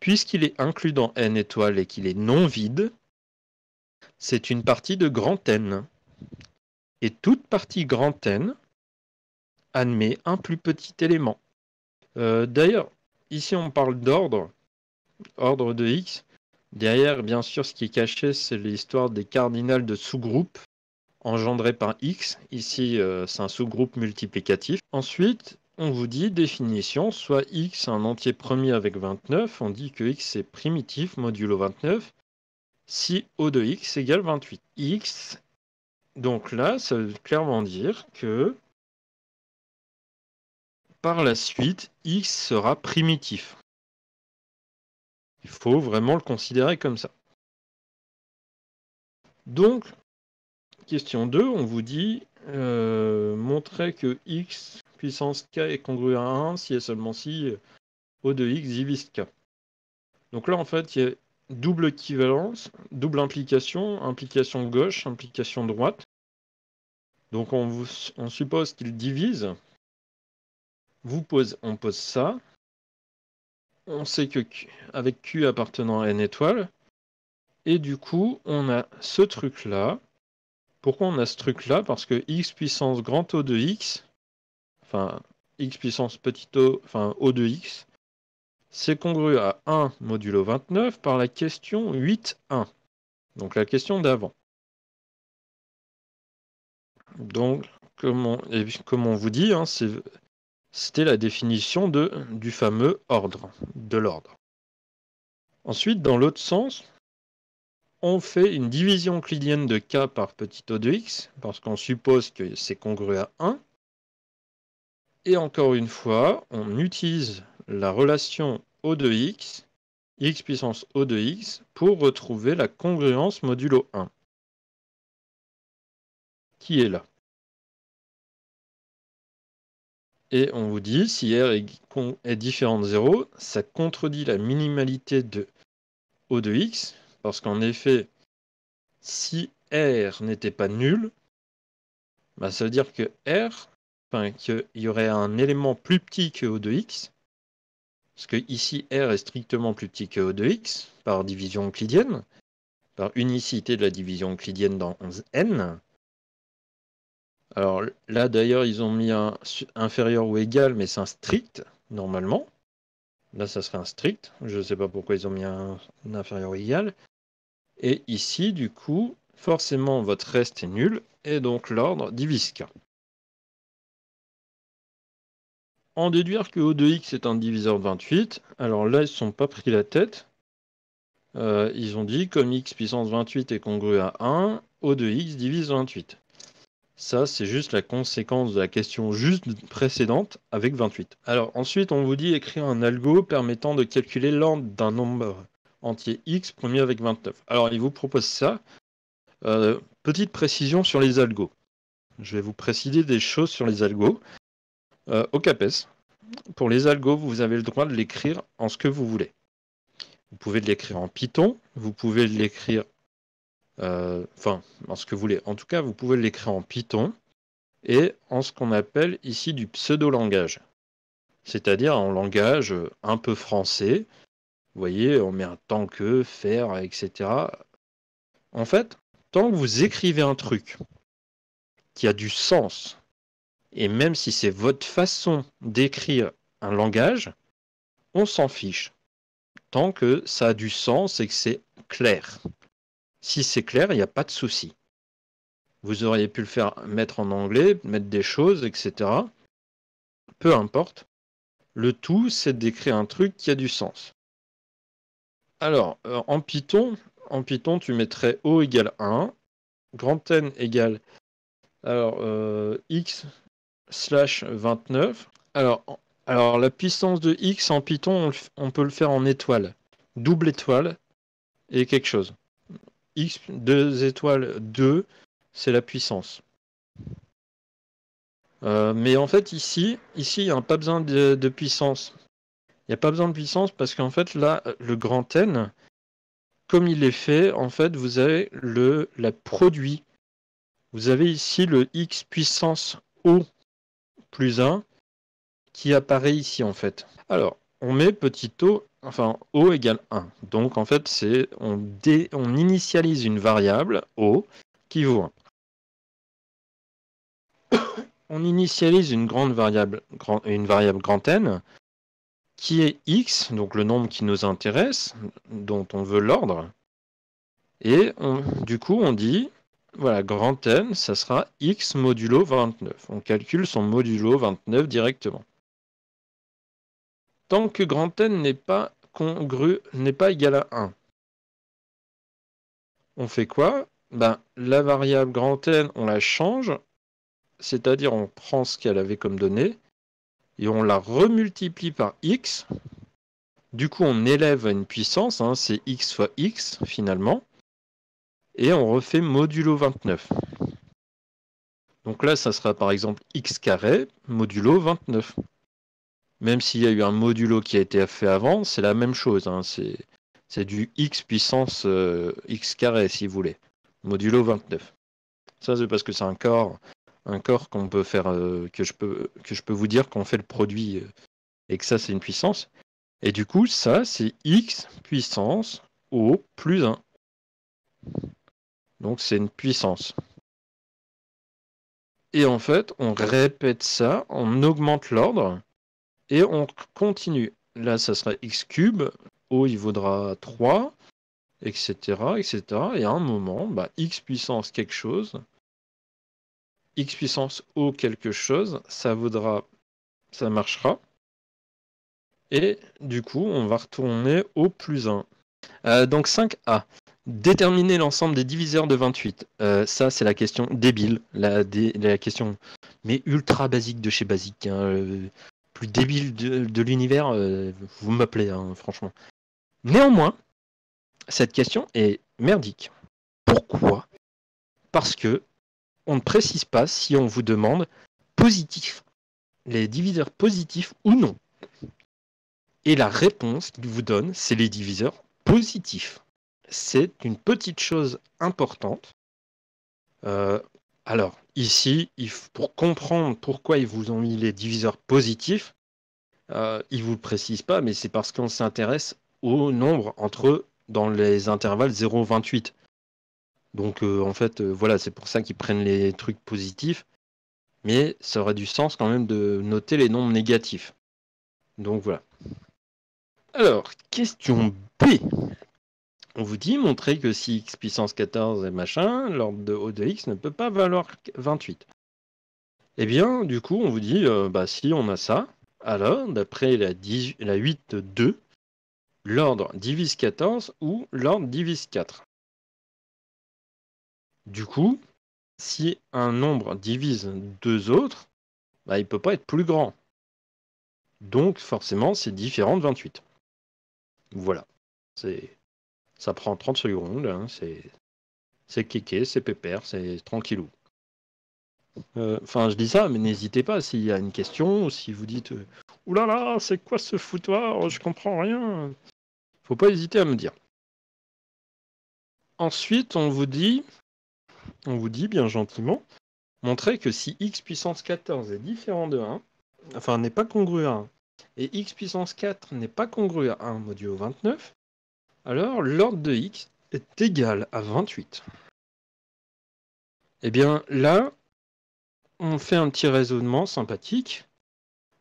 Puisqu'il est inclus dans n étoiles et qu'il est non vide, c'est une partie de grand N. Et toute partie grand N admet un plus petit élément. D'ailleurs, ici on parle d'ordre, ordre de x. Derrière, bien sûr, ce qui est caché, c'est l'histoire des cardinales de sous-groupes engendrés par x. Ici, c'est un sous-groupe multiplicatif. Ensuite, on vous dit définition, soit x un entier premier avec 29, on dit que x est primitif modulo 29, si O de x égale 28. X, donc là, ça veut clairement dire que par la suite, x sera primitif. Il faut vraiment le considérer comme ça. Donc, question 2, on vous dit montrer que x puissance k est congru à 1 si et seulement si O de x divise k. Donc là, en fait, il y a double équivalence, double implication, implication gauche, implication droite. Donc on suppose qu'il divise. On pose ça. On sait que avec Q appartenant à n étoiles. Et du coup, on a ce truc-là. Pourquoi on a ce truc-là? Parce que x puissance grand O de x, enfin x puissance petit o, enfin O de x, c'est congru à 1 modulo 29 par la question 8.1. Donc la question d'avant. Donc, comme on vous dit, hein, c'était la définition du fameux ordre, de l'ordre. Ensuite, dans l'autre sens, on fait une division euclidienne de k par petit o de x, parce qu'on suppose que c'est congru à 1. Et encore une fois, on utilise la relation o de x, x puissance o de x, pour retrouver la congruence modulo 1, qui est là. Et on vous dit, si R est différent de 0, ça contredit la minimalité de O de x, parce qu'en effet, si R n'était pas nul, ça veut dire que qu'il y aurait un élément plus petit que O de x, parce que ici R est strictement plus petit que O de x, par division euclidienne, par unicité de la division euclidienne dans n. Alors là, d'ailleurs, ils ont mis un inférieur ou égal, mais c'est un strict, normalement. Là, ça serait un strict. Je ne sais pas pourquoi ils ont mis un inférieur ou égal. Et ici, du coup, forcément, votre reste est nul. Et donc, l'ordre divise k. En déduire que O de x est un diviseur de 28. Alors là, ils ne se sont pas pris la tête. Ils ont dit, comme x puissance 28 est congru à 1, O de x divise 28. Ça, c'est juste la conséquence de la question juste précédente avec 28. Alors ensuite, on vous dit écrire un algo permettant de calculer l'ordre d'un nombre entier x premier avec 29. Alors, il vous propose ça. Petite précision sur les algos. Je vais vous préciser des choses sur les algos. Au CAPES, pour les algos, vous avez le droit de l'écrire en ce que vous voulez. Vous pouvez l'écrire en Python, vous pouvez l'écrire en ce que vous voulez. En tout cas, vous pouvez l'écrire en Python et en ce qu'on appelle ici du pseudo-langage. c'est-à-dire en langage un peu français. Vous voyez, on met un tant que, faire, etc. En fait, tant que vous écrivez un truc qui a du sens, et même si c'est votre façon d'écrire un langage, on s'en fiche. Tant que ça a du sens et que c'est clair. Si c'est clair, il n'y a pas de souci. Vous auriez pu le faire mettre en anglais, mettre des choses, etc. Peu importe. Le tout, c'est d'écrire un truc qui a du sens. Alors, en Python, tu mettrais O égale 1, grand N égale x slash 29. Alors, la puissance de x en Python, on peut le faire en étoile. Double étoile et quelque chose. X, 2 étoiles, 2, c'est la puissance. Mais en fait, ici, il n'y a pas besoin de puissance. Il n'y a pas besoin de puissance parce qu'en fait, là, le grand N, comme il est fait, en fait, vous avez la produit. Vous avez ici le x puissance O plus 1 qui apparaît ici, en fait. Alors, on met petit o, enfin, O égale 1. Donc, en fait, on initialise une variable, O, qui vaut 1. On initialise une variable grand N, qui est x, donc le nombre qui nous intéresse, dont on veut l'ordre. Et du coup, on dit, voilà, grand N, ça sera x modulo 29. On calcule son modulo 29 directement. Tant que grand N n'est pas égal à 1. On fait quoi? La variable grand N, on la change, c'est-à-dire on prend ce qu'elle avait comme donnée, et on la remultiplie par x. Du coup, on élève à une puissance, c'est x fois x finalement, et on refait modulo 29. Donc là, ça sera par exemple x carré modulo 29. Même s'il y a eu un modulo qui a été fait avant, c'est la même chose. C'est du x puissance x carré, si vous voulez. Modulo 29. Ça, c'est parce que c'est un corps qu'on peut faire, que je peux vous dire qu'on fait le produit et que ça, c'est une puissance. Et du coup, ça, c'est x puissance O plus 1. Donc, c'est une puissance. Et en fait, on répète ça, on augmente l'ordre et on continue. Là, ça sera x cube, O, il vaudra 3, etc., etc. Et à un moment, x puissance quelque chose, x puissance O quelque chose, ça marchera. Et du coup, on va retourner au plus 1. Donc 5A. Déterminer l'ensemble des diviseurs de 28. Ça, c'est la question débile. La question, mais ultra basique de chez basique. Plus débile de l'univers, vous m'appelez, franchement. Néanmoins, cette question est merdique. Pourquoi? Parce que on ne précise pas si on vous demande positif, les diviseurs positifs ou non. Et la réponse qu'il vous donne, c'est les diviseurs positifs. C'est une petite chose importante. Alors, ici, pour comprendre pourquoi ils vous ont mis les diviseurs positifs, ils ne vous le précisent pas, mais c'est parce qu'on s'intéresse au nombre dans les intervalles 0 et 28. Donc, en fait, voilà, c'est pour ça qu'ils prennent les trucs positifs. Mais ça aurait du sens quand même de noter les nombres négatifs. Donc, voilà. Alors, question B. On vous dit, montrer que si x puissance 14 est machin, l'ordre de O de x ne peut pas valoir 28. Eh bien, du coup, on vous dit, si on a ça, alors, d'après la 8.2, l'ordre divise 14 ou l'ordre divise 4. Du coup, si un nombre divise deux autres, il ne peut pas être plus grand. Donc, forcément, c'est différent de 28. Voilà. Ça prend 30 secondes, c'est kéké, c'est pépère, c'est tranquillou. Je dis ça, mais n'hésitez pas s'il y a une question, ou si vous dites « Ouh là là, c'est quoi ce foutoir? Je comprends rien !» Faut pas hésiter à me dire. Ensuite, on vous dit bien gentiment, montrer que si x puissance 14 est différent de 1, n'est pas congruent à 1, et x puissance 4 n'est pas congru à 1 modulo 29, alors l'ordre de x est égal à 28. Eh bien là, on fait un petit raisonnement sympathique.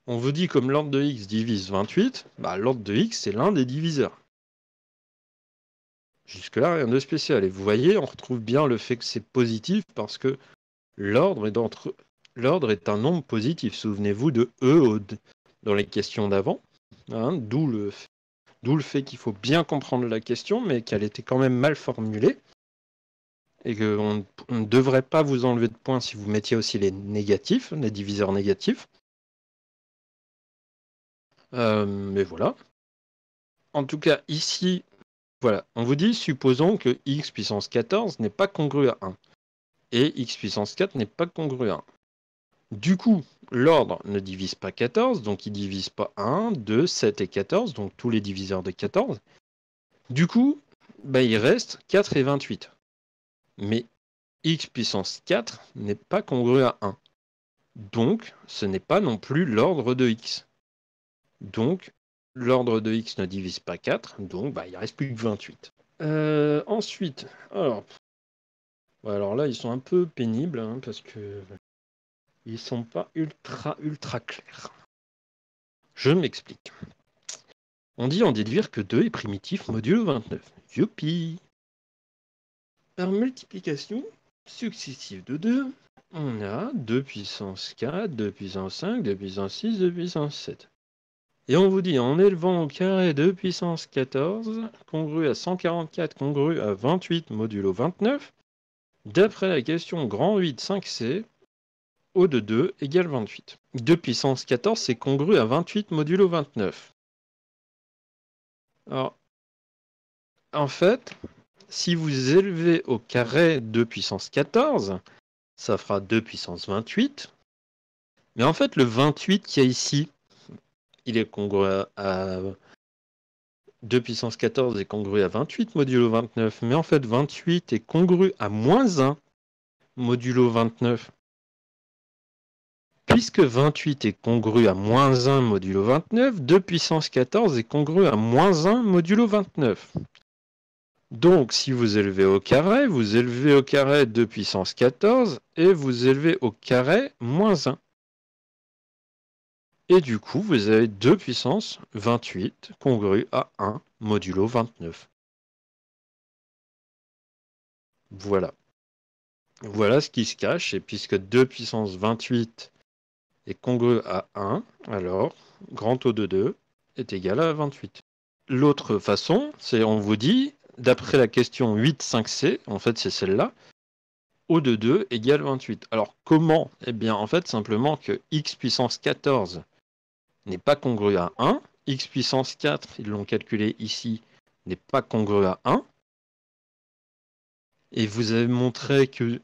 On vous dit comme l'ordre de x divise 28, l'ordre de x c'est l'un des diviseurs. Jusque-là, rien de spécial. Et vous voyez, on retrouve bien le fait que c'est positif parce que l'ordre est un nombre positif. Souvenez-vous de E dans les questions d'avant. Hein, d'où le fait qu'il faut bien comprendre la question, mais qu'elle était quand même mal formulée. Et qu'on ne devrait pas vous enlever de points si vous mettiez aussi les négatifs, les diviseurs négatifs. Mais voilà. En tout cas, ici, voilà, on vous dit, supposons que x puissance 14 n'est pas congru à 1. Et x puissance 4 n'est pas congru à 1. Du coup, l'ordre ne divise pas 14, donc il ne divise pas 1, 2, 7 et 14, donc tous les diviseurs de 14. Du coup, il reste 4 et 28. Mais x puissance 4 n'est pas congru à 1. Donc, ce n'est pas non plus l'ordre de x. Donc, l'ordre de x ne divise pas 4, donc il ne reste plus que 28. Ensuite, alors là, ils sont un peu pénibles, hein, parce que ils sont pas ultra clairs. Je m'explique. On dit en déduire que 2 est primitif modulo 29. Youpi! Par multiplication successive de 2, on a 2 puissance 4, 2 puissance 5, 2 puissance 6, 2 puissance 7. Et on vous dit, en élevant au carré 2 puissance 14, congru à 144, congru à 28 modulo 29, d'après la question grand 8 5c, O de 2 égale 28. 2 puissance 14, c'est congru à 28 modulo 29. Alors, en fait, si vous élevez au carré 2 puissance 14, ça fera 2 puissance 28. Mais en fait, le 28 qu'il y a ici, il est congru à 2 puissance 14 est congru à 28 modulo 29. Mais en fait, 28 est congru à moins 1 modulo 29. Puisque 28 est congru à moins 1 modulo 29, 2 puissance 14 est congru à moins 1 modulo 29. Donc, si vous élevez au carré 2 puissance 14 et vous élevez au carré moins 1. Et du coup, vous avez 2 puissance 28 congru à 1 modulo 29. Voilà. Voilà ce qui se cache. Et puisque 2 puissance 28 est congru à 1, alors grand O de 2 est égal à 28. L'autre façon, c'est on vous dit, d'après la question 8.5c, en fait c'est celle-là, O de 2 égale 28. Alors comment? Eh bien en fait simplement que x puissance 14 n'est pas congru à 1, x puissance 4, ils l'ont calculé ici, n'est pas congru à 1, et vous avez montré que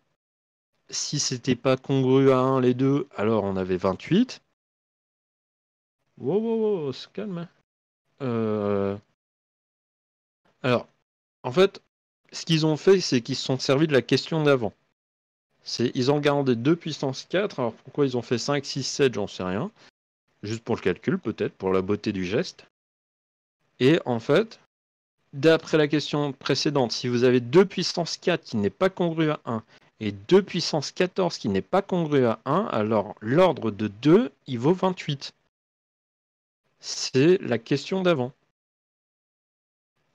si c'était pas congru à 1 les deux, alors on avait 28. Wow, se calme. Alors, en fait, ce qu'ils ont fait, c'est qu'ils se sont servis de la question d'avant. Ils ont gardé 2 puissance 4, alors pourquoi ils ont fait 5, 6, 7, j'en sais rien. Juste pour le calcul, peut-être, pour la beauté du geste. Et en fait, d'après la question précédente, si vous avez 2 puissance 4 qui n'est pas congru à 1 et 2 puissance 14 qui n'est pas congru à 1, alors l'ordre de 2, il vaut 28. C'est la question d'avant.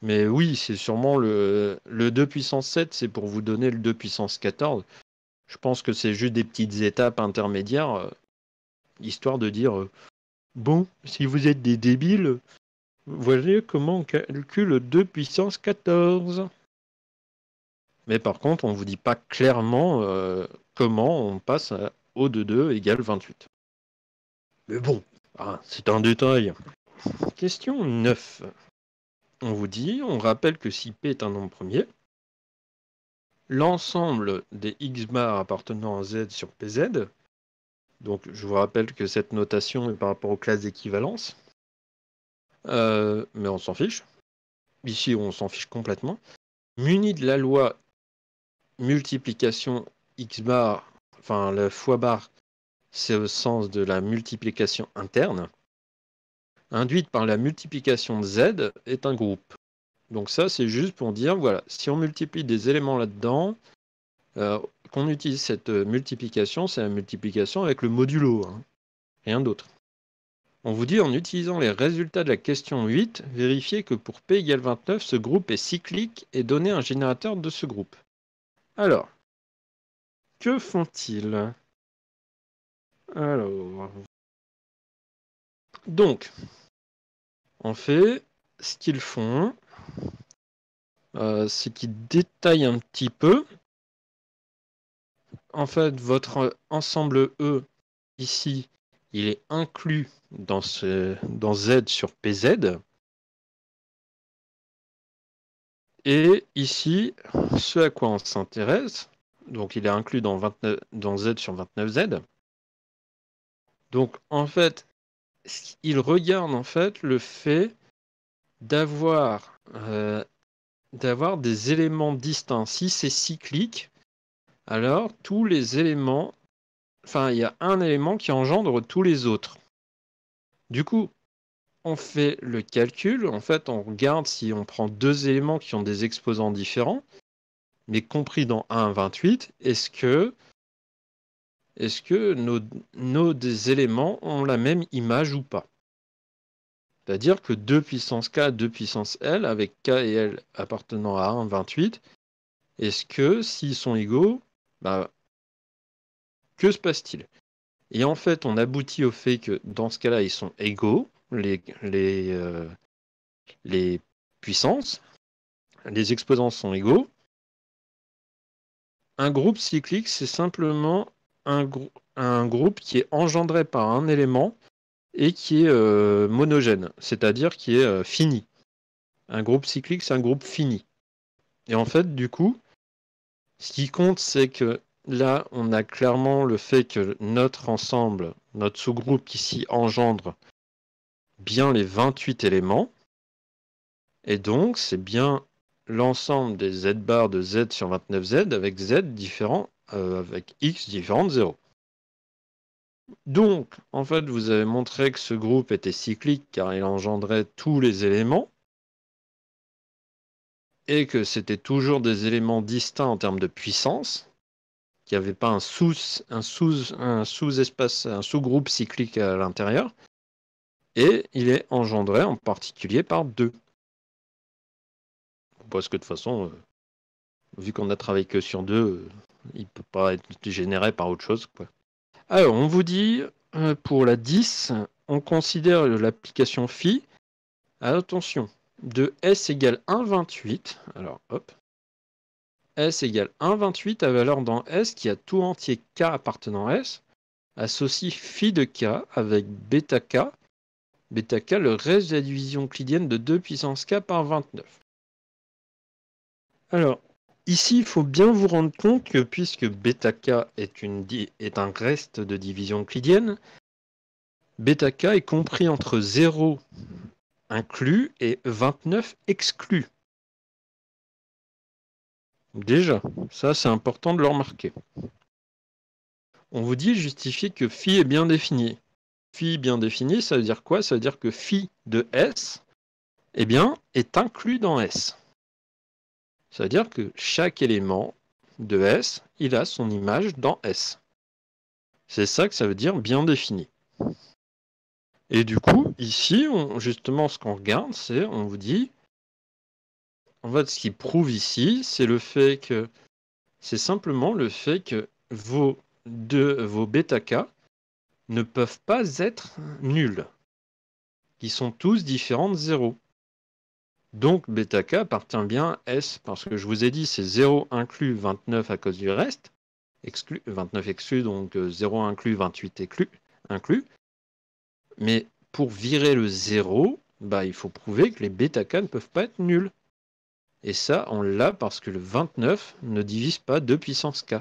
Mais oui, c'est sûrement le 2 puissance 7, c'est pour vous donner le 2 puissance 14. Je pense que c'est juste des petites étapes intermédiaires, histoire de dire, bon, si vous êtes des débiles, voyez comment on calcule 2 puissance 14. Mais par contre, on ne vous dit pas clairement comment on passe à O de 2 égale 28. Mais bon, c'est un détail. Question 9. On vous dit, on rappelle que si P est un nombre premier, l'ensemble des x bar appartenant à Z sur PZ, donc je vous rappelle que cette notation est par rapport aux classes d'équivalence, mais on s'en fiche. Ici, on s'en fiche complètement. Muni de la loi multiplication x bar, enfin la fois bar, c'est au sens de la multiplication interne. induite par la multiplication de Z est un groupe. Donc ça, c'est juste pour dire, voilà, si on multiplie des éléments là-dedans, qu'on utilise cette multiplication, c'est la multiplication avec le modulo, hein, rien d'autre. On vous dit, en utilisant les résultats de la question 8, vérifiez que pour P égale 29, ce groupe est cyclique et donnez un générateur de ce groupe. Alors, que font-ils? Alors, donc, en fait, ce qu'ils font, c'est qu'ils détaillent un petit peu. En fait, votre ensemble E, ici, il est inclus dans Z sur PZ. Et ici, ce à quoi on s'intéresse, donc il est inclus dans Z sur 29Z. Donc en fait, il regarde en fait le fait d'avoir des éléments distincts. Si c'est cyclique, alors tous les éléments, enfin il y a un élément qui engendre tous les autres. Du coup, on fait le calcul, en fait on regarde si on prend deux éléments qui ont des exposants différents, mais compris dans 1,28, est-ce que nos des éléments ont la même image ou pas? C'est-à-dire que 2 puissance K, 2 puissance L, avec K et L appartenant à 1,28, est-ce que s'ils sont égaux, que se passe-t-il? Et en fait, on aboutit au fait que dans ce cas-là, ils sont égaux, les puissances, les exposants sont égaux. Un groupe cyclique, c'est simplement un groupe qui est engendré par un élément et qui est monogène, c'est-à-dire qui est fini. Un groupe cyclique, c'est un groupe fini. Et en fait, du coup, ce qui compte, c'est que là, on a clairement le fait que notre ensemble, notre sous-groupe ici engendre bien les 28 éléments. Et donc, c'est bien l'ensemble des z bar de Z sur 29Z avec Z différent, avec X différent de 0. Donc, en fait, vous avez montré que ce groupe était cyclique car il engendrait tous les éléments et que c'était toujours des éléments distincts en termes de puissance, qu'il n'y avait pas un sous-espace, un sous-groupe cyclique à l'intérieur, et il est engendré en particulier par 2. Parce que de toute façon, vu qu'on a travaillé que sur 2, il ne peut pas être généré par autre chose, quoi. Alors, on vous dit, pour la 10, on considère l'application phi. Attention, de S égale 1,28. Alors, hop. S égale 1,28 à valeur dans S qui a tout entier K appartenant à S. Associe phi de K avec bêta K. Bêta K, le reste de la division euclidienne de 2 puissance K par 29. Alors, ici, il faut bien vous rendre compte que puisque bêta K est un reste de division euclidienne, bêta K est compris entre 0 inclus et 29 exclus. Déjà, ça c'est important de le remarquer. On vous dit justifier que phi est bien défini. Phi bien défini, ça veut dire quoi? Ça veut dire que phi de S, eh bien, est inclus dans S. Ça veut dire que chaque élément de S, il a son image dans S. C'est ça que ça veut dire bien défini. Et du coup, ici, justement, ce qu'on regarde, c'est, on vous dit, en fait, ce qui prouve ici, c'est le fait que, c'est simplement le fait que vos bêta K ne peuvent pas être nuls. Ils sont tous différents de 0. Donc, bêta K appartient bien à S, parce que je vous ai dit, c'est 0 inclus 29 à cause du reste, 29 exclus, donc 0 inclus 28 inclus. Mais pour virer le 0, il faut prouver que les bêta K ne peuvent pas être nuls. Et ça, on l'a parce que le 29 ne divise pas 2 puissance K.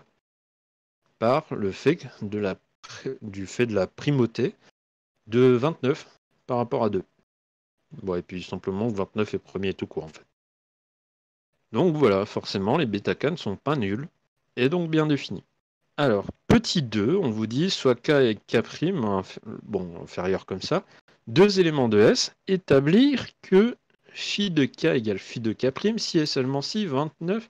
Par le fait du fait de la primauté de 29 par rapport à 2. Bon, et puis simplement 29 est premier tout court en fait. Donc voilà, forcément les bêta K ne sont pas nuls, et donc bien définis. Alors, petit 2, on vous dit soit K et K', bon, inférieur comme ça, deux éléments de S, établir que phi de k égale phi de k' si et seulement si 29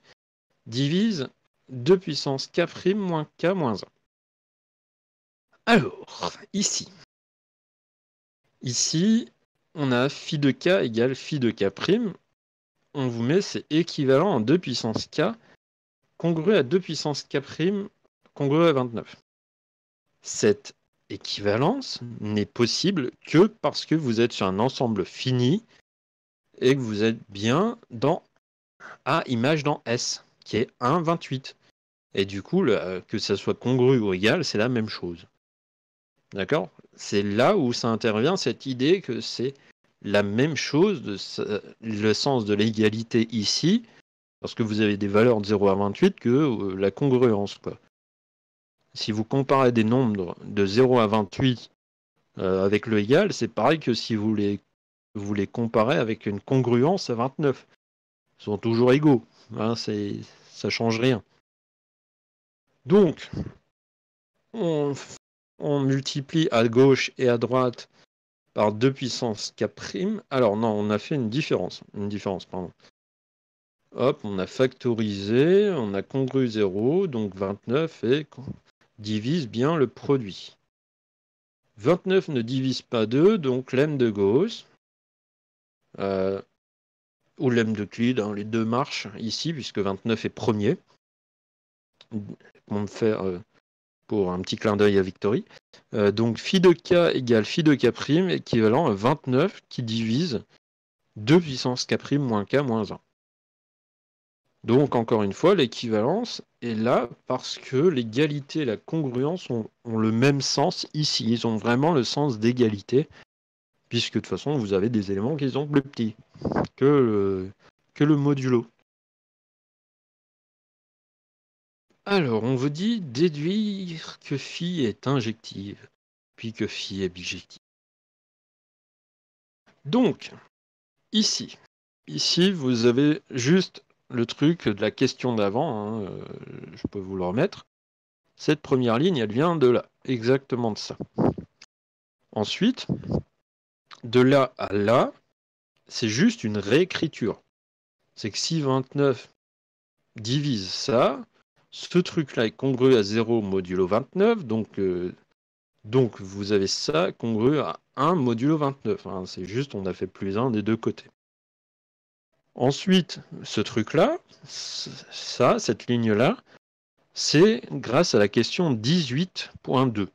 divise 2 puissance k' moins k moins 1. Alors, ici, on a phi de k égale phi de k'. On vous met, c'est équivalent en 2 puissance k, congru à 2 puissance k', congru à 29. Cette équivalence n'est possible que parce que vous êtes sur un ensemble fini et que vous êtes bien dans A image dans S, qui est 1,28. Et du coup, que ça soit congru ou égal, c'est la même chose. D'accord? C'est là où ça intervient, cette idée que c'est la même chose, le sens de l'égalité ici, parce que vous avez des valeurs de 0 à 28 que la congruence, quoi. Si vous comparez des nombres de 0 à 28 avec le égal, c'est pareil que si vous les comparez avec une congruence à 29. Ils sont toujours égaux, hein, ça change rien. Donc, on multiplie à gauche et à droite par 2 puissance k'. Alors non, on a fait une différence, pardon. Hop, on a factorisé, on a congru 0, donc 29 et divise bien le produit. 29 ne divise pas 2, donc lemme de Gauss, ou lemme d'Euclide, hein, les deux marchent ici, puisque 29 est premier. On me fait pour un petit clin d'œil à Victory. Donc phi de k égale phi de k', équivalent à 29 qui divise 2 puissance k' moins k moins 1. Donc encore une fois, l'équivalence est là parce que l'égalité et la congruence ont le même sens ici. Ils ont vraiment le sens d'égalité, puisque de toute façon, vous avez des éléments qui sont plus petits que le modulo. Alors, on vous dit déduire que phi est injective, puis que phi est bijective. Donc, ici, vous avez juste le truc de la question d'avant, hein, je peux vous le remettre. Cette première ligne, elle vient de là, exactement de ça. Ensuite, de là à là, c'est juste une réécriture. C'est que si 29 divise ça, ce truc-là est congru à 0 modulo 29, donc vous avez ça congru à 1 modulo 29. Hein, c'est juste, on a fait plus 1 des deux côtés. Ensuite, ce truc-là, cette ligne-là, c'est grâce à la question 18.2,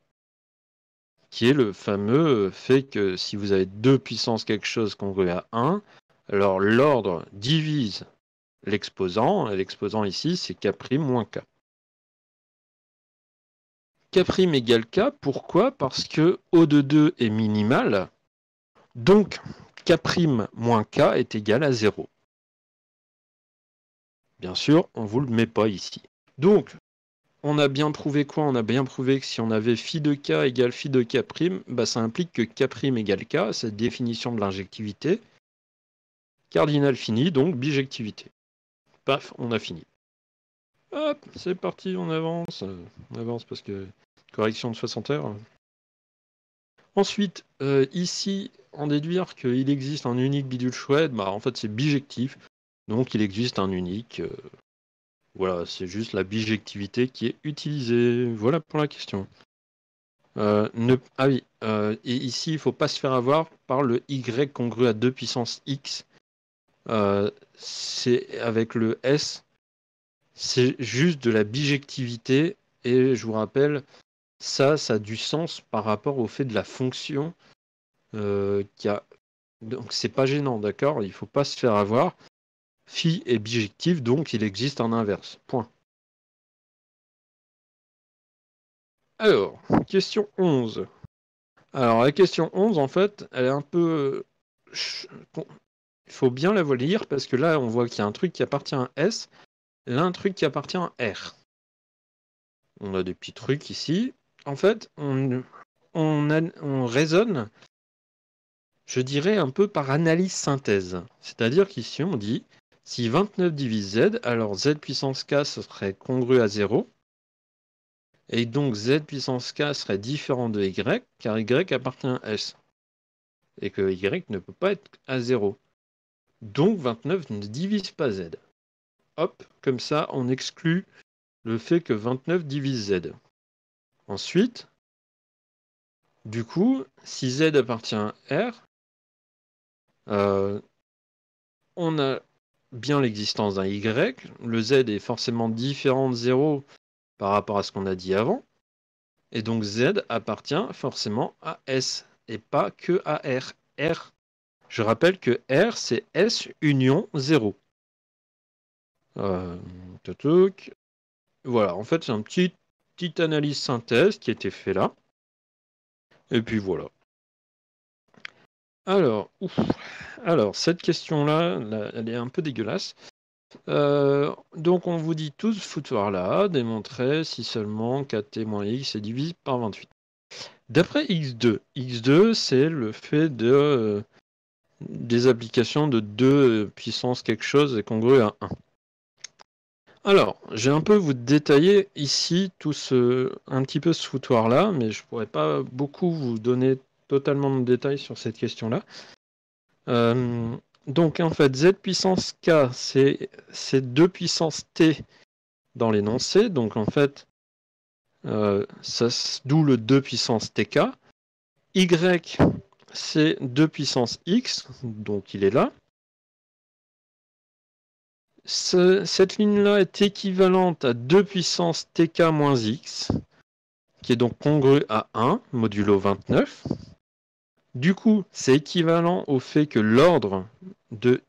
qui est le fameux fait que si vous avez 2 puissance quelque chose congru à 1, alors l'ordre divise l'exposant, et l'exposant ici, c'est k' moins k. K' égale k, pourquoi? Parce que O de 2 est minimal, donc k' moins k est égal à 0. Bien sûr, on ne vous le met pas ici. Donc, on a bien prouvé quoi? On a bien prouvé que si on avait phi de k égale phi de k', bah, ça implique que k' égale k, cette définition de l'injectivité. Cardinal fini, donc bijectivité. Paf, on a fini. Hop, c'est parti, on avance. On avance parce que correction de 60 heures. Ensuite, ici, en déduire qu'il existe un unique bidule chouette, bah, en fait c'est bijectif. Donc il existe un unique. Voilà, c'est juste la bijectivité qui est utilisée. Voilà pour la question. Ah oui, et ici, il ne faut pas se faire avoir par le y congru à 2 puissance x. C'est avec le s, c'est juste de la bijectivité. Et je vous rappelle, ça a du sens par rapport au fait de la fonction qui a. Donc c'est pas gênant, d'accord? Il ne faut pas se faire avoir. Phi est bijectif, donc il existe un inverse. Point. Alors, question 11. Alors, la question 11, en fait, elle est un peu. Il faut bien la lire parce que là, on voit qu'il y a un truc qui appartient à S, là, un truc qui appartient à R. On a des petits trucs ici. En fait, on raisonne, je dirais, un peu par analyse synthèse. C'est-à-dire qu'ici, on dit si 29 divise Z, alors Z puissance K serait congru à 0. Et donc Z puissance K serait différent de Y, car Y appartient à S. et que y ne peut pas être à 0. Donc 29 ne divise pas z. Hop, comme ça, on exclut le fait que 29 divise z. Ensuite, du coup, si z appartient à R, on a bien l'existence d'un y. Le z est forcément différent de 0 par rapport à ce qu'on a dit avant. Et donc z appartient forcément à S et pas que à R. R, je rappelle que R, c'est S union 0. Voilà, en fait, c'est un petite analyse synthèse qui a été fait là. Et puis voilà. Alors, cette question-là, elle est un peu dégueulasse. Donc, on vous dit tout ce foutoir-là, démontrer si seulement 4t moins x est divisible par 28. D'après x2, c'est le fait des applications de 2 puissance quelque chose est congru à 1. Alors, j'ai un peu vous détailler ici un petit peu ce foutoir-là, mais je pourrais pas beaucoup vous donner totalement de détails sur cette question-là. Donc, en fait, z puissance k, c'est 2 puissance t dans l'énoncé. Donc, en fait, d'où le 2 puissance tk. Y, c'est 2 puissance x, donc il est là. Cette ligne-là est équivalente à 2 puissance tk moins x, qui est donc congru à 1, modulo 29. Du coup, c'est équivalent au fait que l'ordre de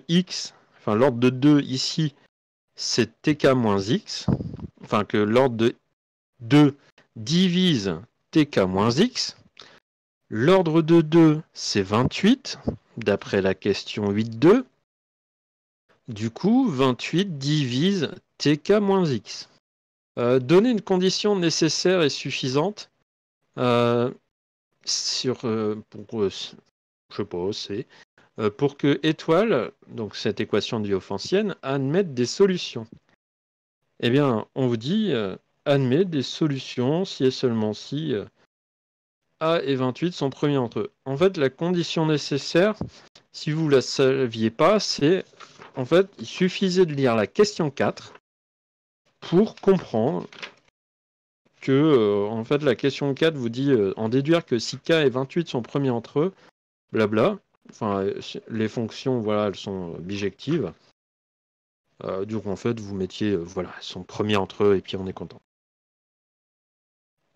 x, enfin l'ordre de 2 ici, c'est tk moins x, enfin que l'ordre de 2 divise tk moins x. L'ordre de 2, c'est 28, d'après la question 8.2. Du coup, 28 divise tk moins x. Donner une condition nécessaire et suffisante pour que étoile, donc cette équation diophantienne, admette des solutions. Eh bien, on vous dit admet des solutions si et seulement si A et 28 sont premiers entre eux. En fait, la condition nécessaire, si vous ne la saviez pas, c'est en fait, il suffisait de lire la question 4 pour comprendre que en fait, la question 4 vous dit en déduire que si K et 28 sont premiers entre eux, blabla, enfin, les fonctions, voilà, elles sont bijectives. Donc en fait, vous mettiez, voilà, elles sont premiers entre eux et puis on est content.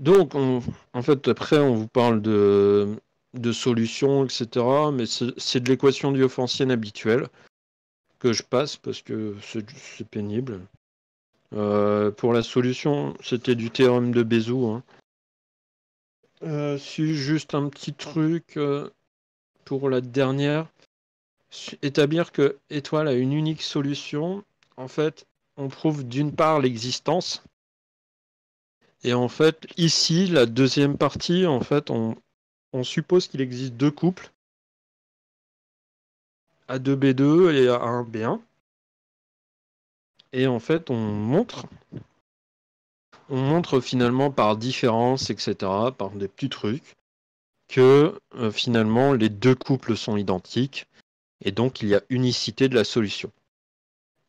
Donc, en fait, après, on vous parle de solutions, etc. Mais c'est de l'équation diophantienne habituelle que je passe parce que c'est pénible. Pour la solution, c'était du théorème de Bézout. Si juste un petit truc pour la dernière. Établir que étoile a une unique solution. En fait, on prouve d'une part l'existence. Et en fait, ici, la deuxième partie, en fait, on suppose qu'il existe deux couples, A2B2 et A1B1. Et en fait, on montre finalement par différence, etc., par des petits trucs, que finalement, les deux couples sont identiques. Et donc, il y a unicité de la solution.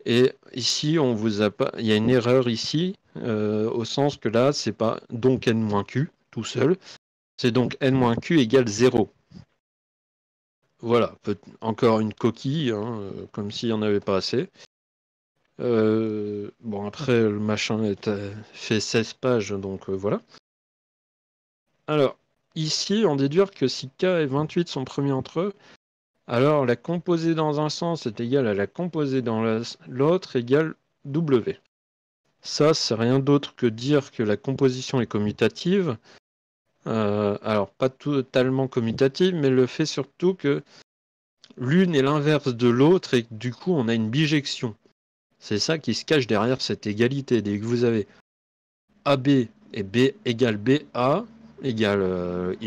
Et ici, il y a une erreur ici, au sens que là, c'est pas donc n-q tout seul, c'est donc n-q égale 0. Voilà, encore une coquille, comme s'il n'y en avait pas assez. Bon, après, le machin fait 16 pages, donc voilà. Alors, ici, on déduit que si K et 28 sont premiers entre eux, alors la composée dans un sens est égale à la composée dans l'autre égale W. Ça, c'est rien d'autre que dire que la composition est commutative. Alors, pas totalement commutative, mais le fait surtout que l'une est l'inverse de l'autre et que du coup, on a une bijection. C'est ça qui se cache derrière cette égalité. Dès que vous avez AB et B égale BA égale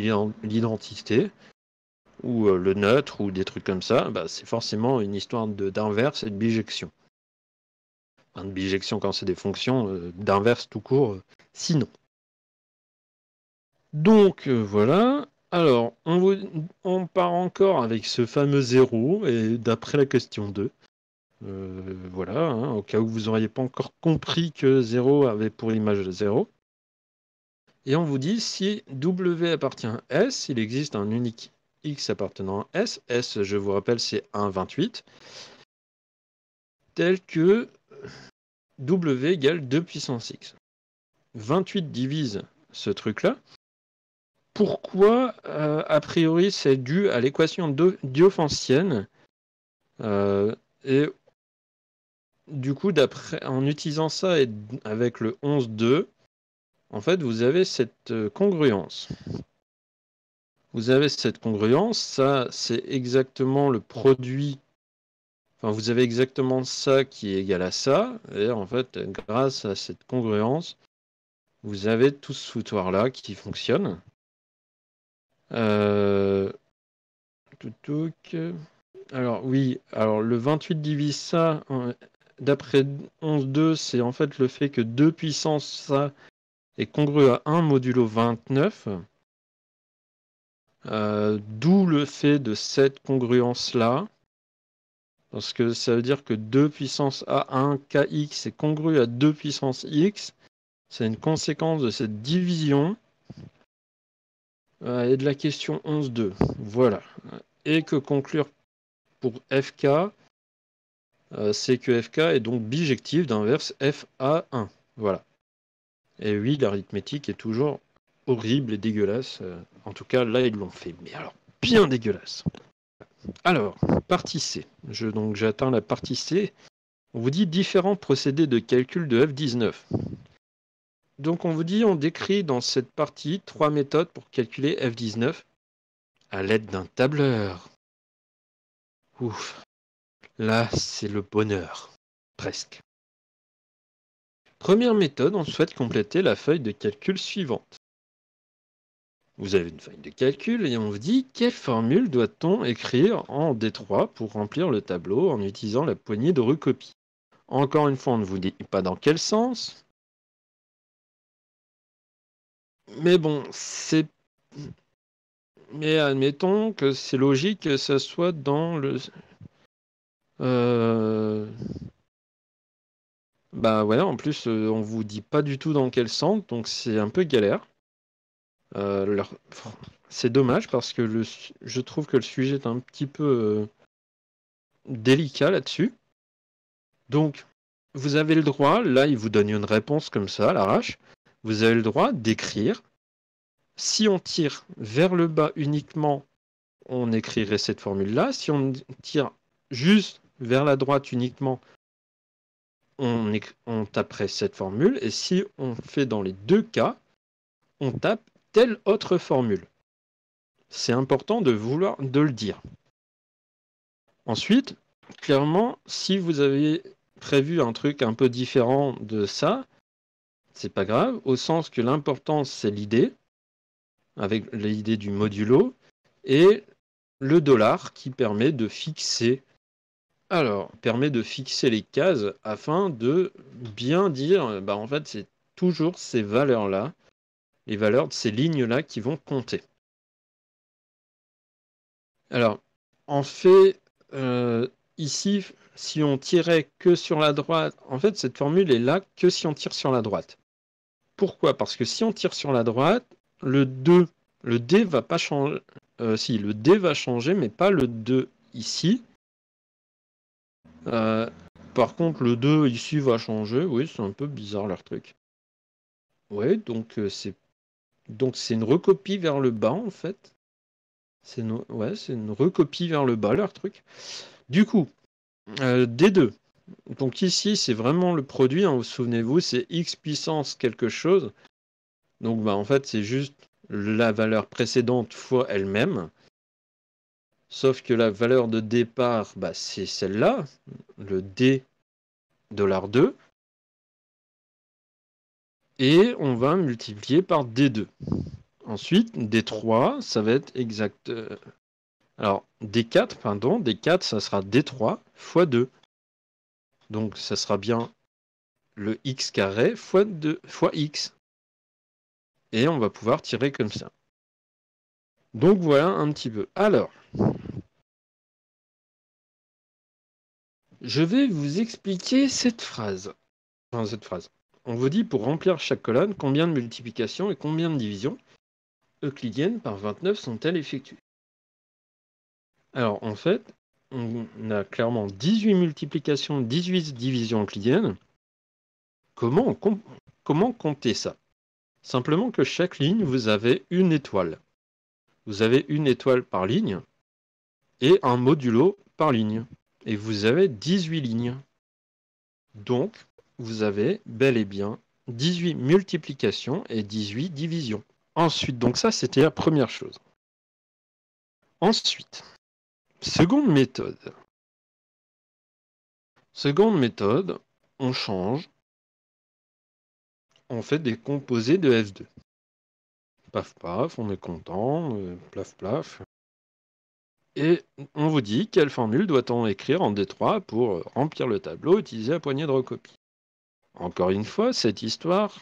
l'identité, ou le neutre, ou des trucs comme ça, bah, c'est forcément une histoire d'inverse et de bijection. Enfin, de bijection quand c'est des fonctions, d'inverse tout court, sinon. Donc voilà, Alors, on part encore avec ce fameux 0, et d'après la question 2. Voilà, hein, au cas où vous n'auriez pas encore compris que 0 avait pour image 0. Et on vous dit, si W appartient à S, il existe un unique X appartenant à S. S, je vous rappelle, c'est 1,28. Tel que W égale 2 puissance X. 28 divise ce truc-là. Pourquoi, a priori, c'est dû à l'équation diophantienne et du coup, en utilisant ça et avec le 11,2, en fait, vous avez cette congruence. Vous avez cette congruence, ça, c'est exactement le produit. Enfin, vous avez exactement ça qui est égal à ça. Et en fait, grâce à cette congruence, vous avez tout ce foutoir-là qui fonctionne. Alors oui, alors le 28 divise ça, d'après 11,2, c'est en fait le fait que 2 puissance ça est congru à 1 modulo 29. D'où le fait de cette congruence-là. Parce que ça veut dire que 2 puissance A1 kx est congru à 2 puissance x. C'est une conséquence de cette division et de la question 11,2. Voilà. Et que conclure pour FK, c'est que FK est donc bijectif d'inverse FA1. Voilà. Et oui, l'arithmétique est toujours horrible et dégueulasse. En tout cas, là, ils l'ont fait. Mais alors, bien dégueulasse. Alors, partie C. Donc, j'atteins la partie C. On vous dit différents procédés de calcul de F19. Donc, on vous dit, on décrit dans cette partie 3 méthodes pour calculer F19 à l'aide d'un tableur. Ouf. Là, c'est le bonheur. Presque. Première méthode, on souhaite compléter la feuille de calcul suivante. Vous avez une feuille de calcul et on vous dit quelle formule doit-on écrire en D3 pour remplir le tableau en utilisant la poignée de recopie. Encore une fois, on ne vous dit pas dans quel sens. Mais bon, mais admettons que c'est logique que ça soit dans le... Bah ouais, en plus, on vous dit pas du tout dans quel sens, donc c'est un peu galère. C'est dommage parce que je trouve que le sujet est un petit peu délicat là-dessus. Donc, vous avez le droit, là, il vous donne une réponse comme ça, à l'arrache. Vous avez le droit d'écrire. Si on tire vers le bas uniquement, on écrirait cette formule-là. Si on tire juste vers la droite uniquement, on taperait cette formule. Et si on fait dans les deux cas, on tape telle autre formule. C'est important de le dire. Ensuite, clairement, si vous avez prévu un truc un peu différent de ça, c'est pas grave, au sens que l'important c'est l'idée, avec l'idée du modulo, et le dollar qui permet de fixer. Alors, permet de fixer les cases afin de bien dire, bah en fait c'est toujours ces valeurs-là, les valeurs de ces lignes-là qui vont compter. Alors, en fait, ici, si on tirait que sur la droite, en fait, cette formule est là que si on tire sur la droite. Pourquoi? Parce que si on tire sur la droite, le D va pas changer. Si, le D va changer, mais pas le 2 ici. Par contre, le 2 ici va changer. Oui, c'est un peu bizarre leur truc. Oui, donc c'est une recopie vers le bas, en fait. C'est une recopie vers le bas, leur truc. Du coup, D2. Donc ici, c'est vraiment le produit, hein, vous souvenez-vous, c'est x puissance quelque chose. Donc bah, en fait, c'est juste la valeur précédente fois elle-même. Sauf que la valeur de départ, bah, c'est celle-là, le D $2. Et on va multiplier par D2. Ensuite, D3, ça va être exact. Alors, D4, pardon, D4, ça sera D3 fois 2. Donc, ça sera bien le x carré fois x. Et on va pouvoir tirer comme ça. Donc voilà un petit peu. Alors, je vais vous expliquer cette phrase. Enfin, cette phrase. On vous dit pour remplir chaque colonne, combien de multiplications et combien de divisions euclidiennes par 29 sont-elles effectuées? Alors, en fait, on a clairement 18 multiplications, 18 divisions euclidiennes. Comment compter ça? Simplement que chaque ligne, vous avez une étoile. Vous avez une étoile par ligne et un modulo par ligne. Et vous avez 18 lignes. Donc, vous avez bel et bien 18 multiplications et 18 divisions. Ensuite, donc ça, c'était la première chose. Ensuite, seconde méthode. Seconde méthode, on change. On fait des composés de F2. Paf paf, on est content, plaf plaf. Et on vous dit quelle formule doit-on écrire en D3 pour remplir le tableau, utiliser la poignée de recopie. Encore une fois, cette histoire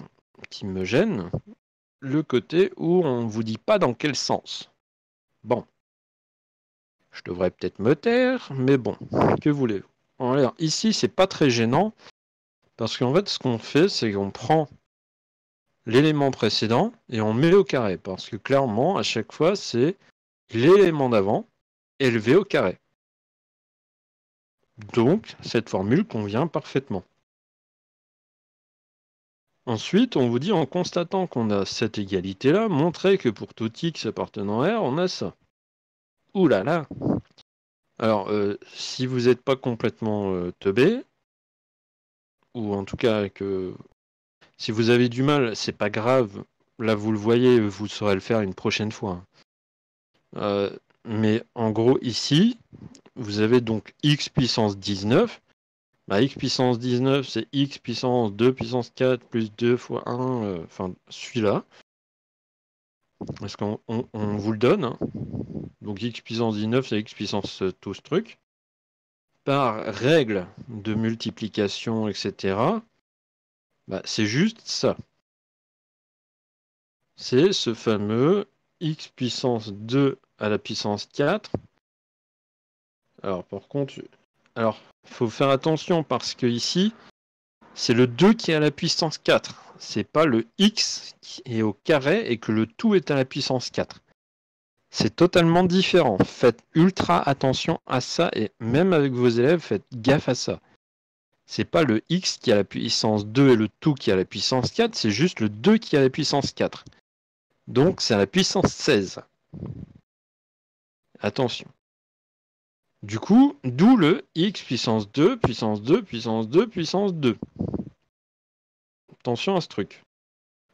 qui me gêne, le côté où on ne vous dit pas dans quel sens. Bon, je devrais peut-être me taire, mais bon, que voulez-vous? Alors, ici, c'est pas très gênant, parce qu'en fait, ce qu'on fait, c'est qu'on prend l'élément précédent et on met au carré, parce que clairement, à chaque fois, c'est l'élément d'avant élevé au carré. Donc, cette formule convient parfaitement. Ensuite, on vous dit, en constatant qu'on a cette égalité-là, montrez que pour tout x appartenant à R, on a ça. Ouh là là! Alors, si vous n'êtes pas complètement teubé, ou en tout cas que si vous avez du mal, c'est pas grave. Là, vous le voyez, vous saurez le faire une prochaine fois. Mais en gros, ici, vous avez donc x puissance 19. Bah, x puissance 19, c'est x puissance 2 puissance 4 plus 2 fois 1, enfin celui-là. Parce qu'on vous le donne. Hein. Donc x puissance 19, c'est x puissance tout ce truc. Par règle de multiplication, etc., bah, c'est juste ça. C'est ce fameux x puissance 2 à la puissance 4. Alors, par contre, il faut faire attention parce que ici, c'est le 2 qui est à la puissance 4. C'est pas le x qui est au carré et que le tout est à la puissance 4. C'est totalement différent. Faites ultra attention à ça et même avec vos élèves, faites gaffe à ça. C'est pas le x qui a la puissance 2 et le tout qui a la puissance 4, c'est juste le 2 qui a la puissance 4. Donc c'est à la puissance 16. Attention. Du coup, d'où le x puissance 2, puissance 2, puissance 2, puissance 2. Attention à ce truc.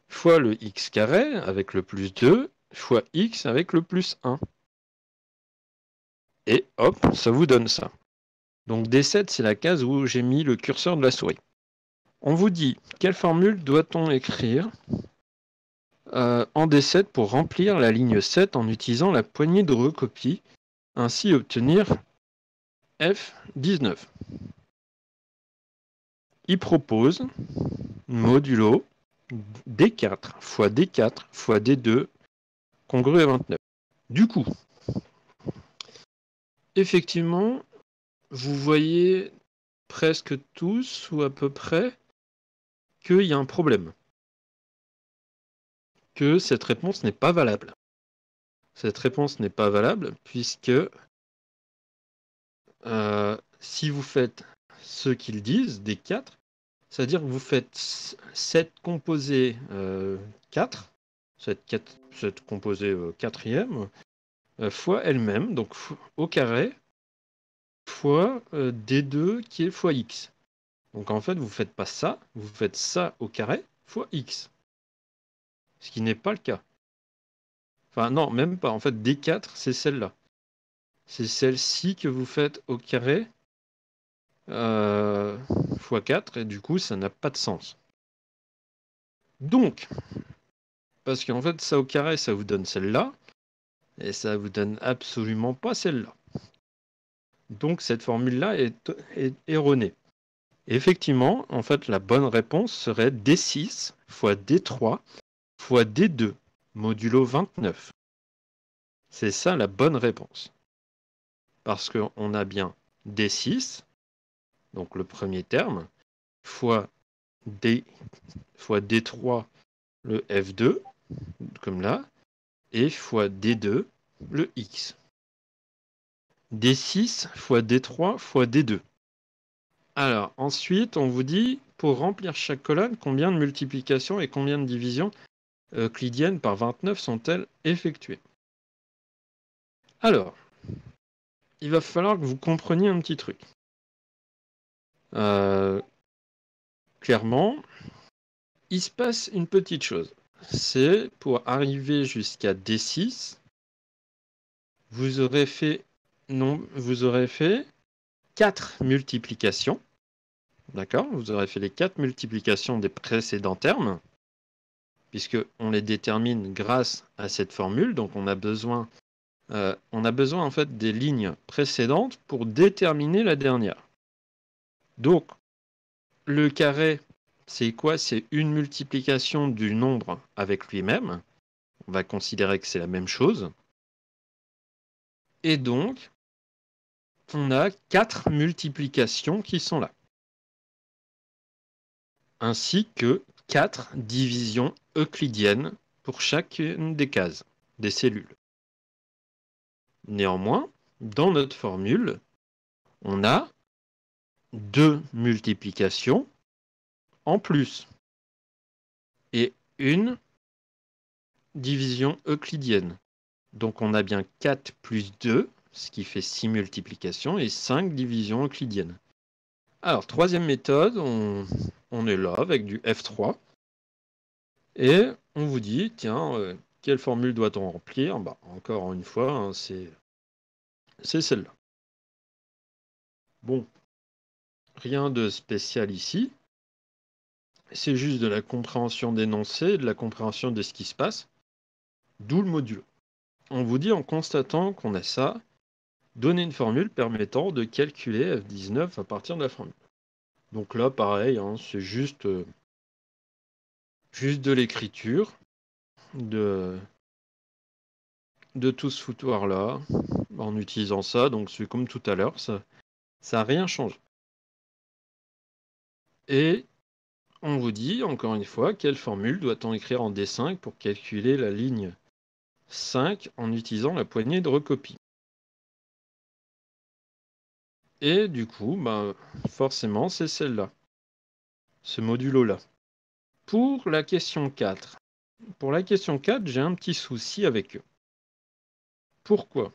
Fois le x carré avec le plus 2, fois x avec le plus 1. Et hop, ça vous donne ça. Donc D7, c'est la case où j'ai mis le curseur de la souris. On vous dit, quelle formule doit-on écrire en D7 pour remplir la ligne 7 en utilisant la poignée de recopie, ainsi obtenir F19. Il propose modulo D4 fois D4 fois D2 congru à 29. Du coup, effectivement, vous voyez presque tous ou à peu près qu'il y a un problème. Que cette réponse n'est pas valable. Cette réponse n'est pas valable puisque si vous faites ce qu'ils disent, des 4, c'est-à-dire que vous faites 7 composés 4, 7 composés 4e, fois elle-même, donc au carré, fois D2 qui est fois x. Donc en fait, vous ne faites pas ça, vous faites ça au carré fois x. Ce qui n'est pas le cas. Enfin non, même pas. En fait, D4, c'est celle-là. C'est celle-ci que vous faites au carré fois 4, et du coup, ça n'a pas de sens. Donc, parce qu'en fait, ça au carré, ça vous donne celle-là, et ça vous donne absolument pas celle-là. Donc, cette formule-là est erronée. Effectivement, en fait, la bonne réponse serait D6 fois D3 fois D2, modulo 29. C'est ça la bonne réponse. Parce qu'on a bien D6, donc le premier terme, fois D3, le F2, comme là, et fois D2, le X. D6 fois D3 fois D2. Alors, ensuite, on vous dit, pour remplir chaque colonne, combien de multiplications et combien de divisions euclidiennes par 29 sont-elles effectuées? Alors, il va falloir que vous compreniez un petit truc. Clairement, il se passe une petite chose. C'est pour arriver jusqu'à D6, vous aurez fait 4 multiplications. D'accord? Vous aurez fait les 4 multiplications des précédents termes, puisqu'on les détermine grâce à cette formule. Donc on a besoin en fait des lignes précédentes pour déterminer la dernière. Donc le carré, c'est quoi? C'est une multiplication du nombre avec lui-même. On va considérer que c'est la même chose. Et donc, on a 4 multiplications qui sont là. Ainsi que 4 divisions euclidiennes pour chacune des cases, des cellules. Néanmoins, dans notre formule, on a 2 multiplications en plus et une division euclidienne. Donc on a bien 4 plus 2, ce qui fait 6 multiplications et 5 divisions euclidiennes. Alors, troisième méthode, on est là avec du F3. Et on vous dit, tiens, quelle formule doit-on remplir? Encore une fois, hein, c'est celle-là. Bon, rien de spécial ici. C'est juste de la compréhension d'énoncé, de la compréhension de ce qui se passe. D'où le module. On vous dit en constatant qu'on a ça, donner une formule permettant de calculer F19 à partir de la formule. Donc là, pareil, hein, c'est juste de l'écriture, de tout ce foutoir-là, en utilisant ça. Donc c'est comme tout à l'heure, ça n'a rien changé. Et on vous dit, encore une fois, quelle formule doit-on écrire en D5 pour calculer la ligne 5 en utilisant la poignée de recopie. Et du coup, forcément, c'est celle-là, ce modulo-là. Pour la question 4, j'ai un petit souci avec eux. Pourquoi?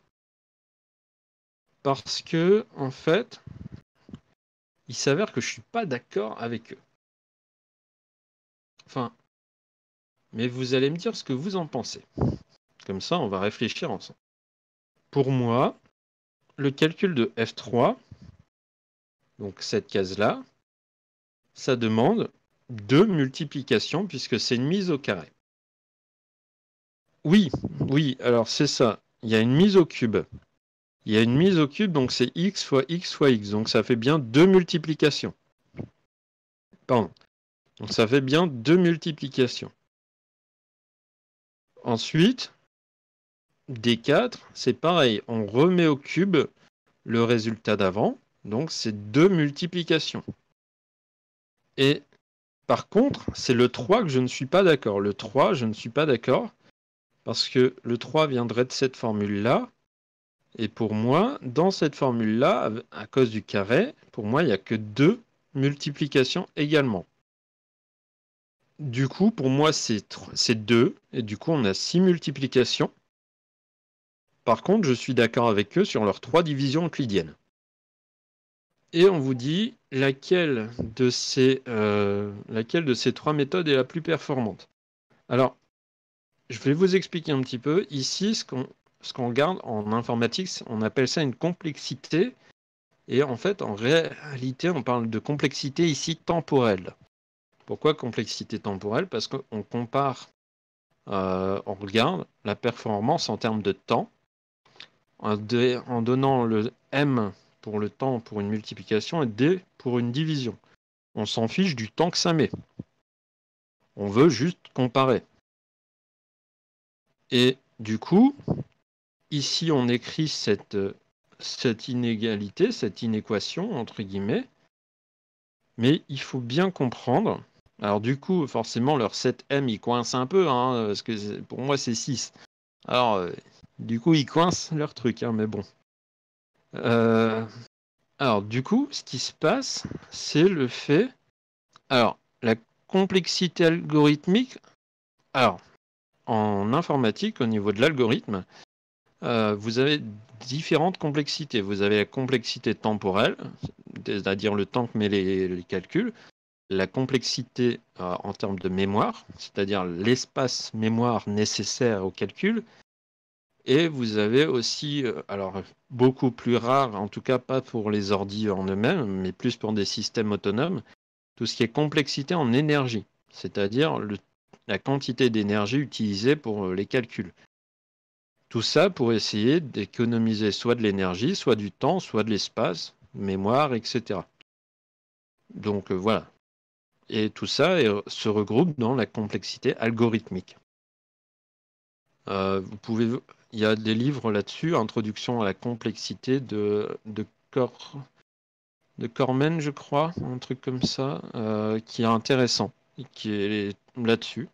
Parce que, en fait, il s'avère que je ne suis pas d'accord avec eux. Enfin, mais vous allez me dire ce que vous en pensez. Comme ça, on va réfléchir ensemble. Pour moi, le calcul de F3, donc cette case-là, ça demande 2 multiplications puisque c'est une mise au carré. Oui, alors c'est ça. Il y a une mise au cube. Donc c'est x fois x fois x. Donc ça fait bien 2 multiplications. Pardon. Donc ça fait bien 2 multiplications. Ensuite, D4, c'est pareil. On remet au cube le résultat d'avant. Donc c'est 2 multiplications. Et par contre, c'est le 3 que je ne suis pas d'accord. Le 3, je ne suis pas d'accord parce que le 3 viendrait de cette formule-là. Et pour moi, dans cette formule-là, à cause du carré, pour moi, il n'y a que 2 multiplications également. Du coup, pour moi, c'est 2. Et du coup, on a 6 multiplications. Par contre, je suis d'accord avec eux sur leurs 3 divisions euclidiennes. Et on vous dit laquelle de ces 3 méthodes est la plus performante. Alors, je vais vous expliquer un petit peu. Ici, ce qu'on regarde en informatique, on appelle ça une complexité. Et en fait, en réalité, on parle de complexité ici temporelle. Pourquoi complexité temporelle? Parce qu'on compare, on regarde la performance en termes de temps, en donnant le M pour le temps pour une multiplication et D pour une division. On s'en fiche du temps que ça met. On veut juste comparer. Et du coup, ici, on écrit cette inégalité, cette inéquation, entre guillemets, mais il faut bien comprendre. Alors du coup, forcément, leur 7M, il coince un peu, hein, parce que pour moi, c'est 6. Alors, du coup, ils coincent leur truc, hein, mais bon. Alors, du coup, ce qui se passe, c'est le fait... Alors, la complexité algorithmique... Alors, en informatique, au niveau de l'algorithme, vous avez différentes complexités. Vous avez la complexité temporelle, c'est-à-dire le temps que met les calculs, la complexité en termes de mémoire, c'est-à-dire l'espace mémoire nécessaire au calcul, et vous avez aussi, alors beaucoup plus rare, en tout cas pas pour les ordi en eux-mêmes, mais plus pour des systèmes autonomes, tout ce qui est complexité en énergie, c'est-à-dire la quantité d'énergie utilisée pour les calculs. Tout ça pour essayer d'économiser soit de l'énergie, soit du temps, soit de l'espace, mémoire, etc. Donc voilà. Et tout ça se regroupe dans la complexité algorithmique. Il y a des livres là-dessus, Introduction à la complexité de Cormen, je crois, un truc comme ça, qui est intéressant, qui est là-dessus.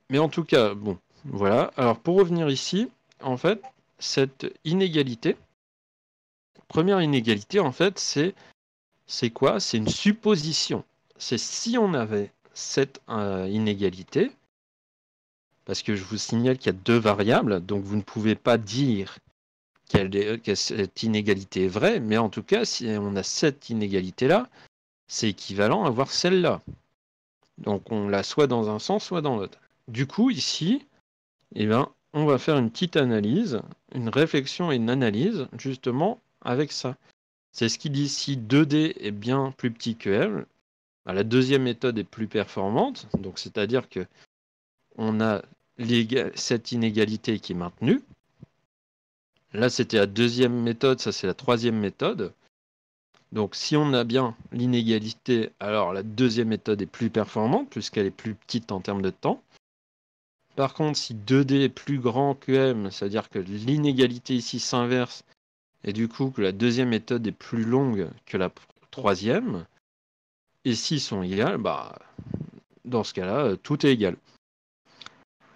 Mais en tout cas, bon, voilà. Alors pour revenir ici, en fait, cette inégalité, première inégalité, en fait, c'est quoi? C'est une supposition. C'est si on avait cette inégalité, parce que je vous signale qu'il y a deux variables, donc vous ne pouvez pas dire que cette inégalité est vraie, mais en tout cas, si on a cette inégalité-là, c'est équivalent à voir celle-là. Donc on l'a soit dans un sens, soit dans l'autre. Du coup, ici, eh ben, on va faire une petite analyse, une réflexion et une analyse, justement, avec ça. C'est ce qui dit si 2D est bien plus petit que L, la deuxième méthode est plus performante, donc c'est-à-dire que on a cette inégalité qui est maintenue. Là, c'était la deuxième méthode, ça c'est la troisième méthode. Donc si on a bien l'inégalité, alors la deuxième méthode est plus performante puisqu'elle est plus petite en termes de temps. Par contre, si 2D est plus grand que M, c'est-à-dire que l'inégalité ici s'inverse et du coup que la deuxième méthode est plus longue que la troisième, et s'ils sont égales, bah, dans ce cas-là, tout est égal.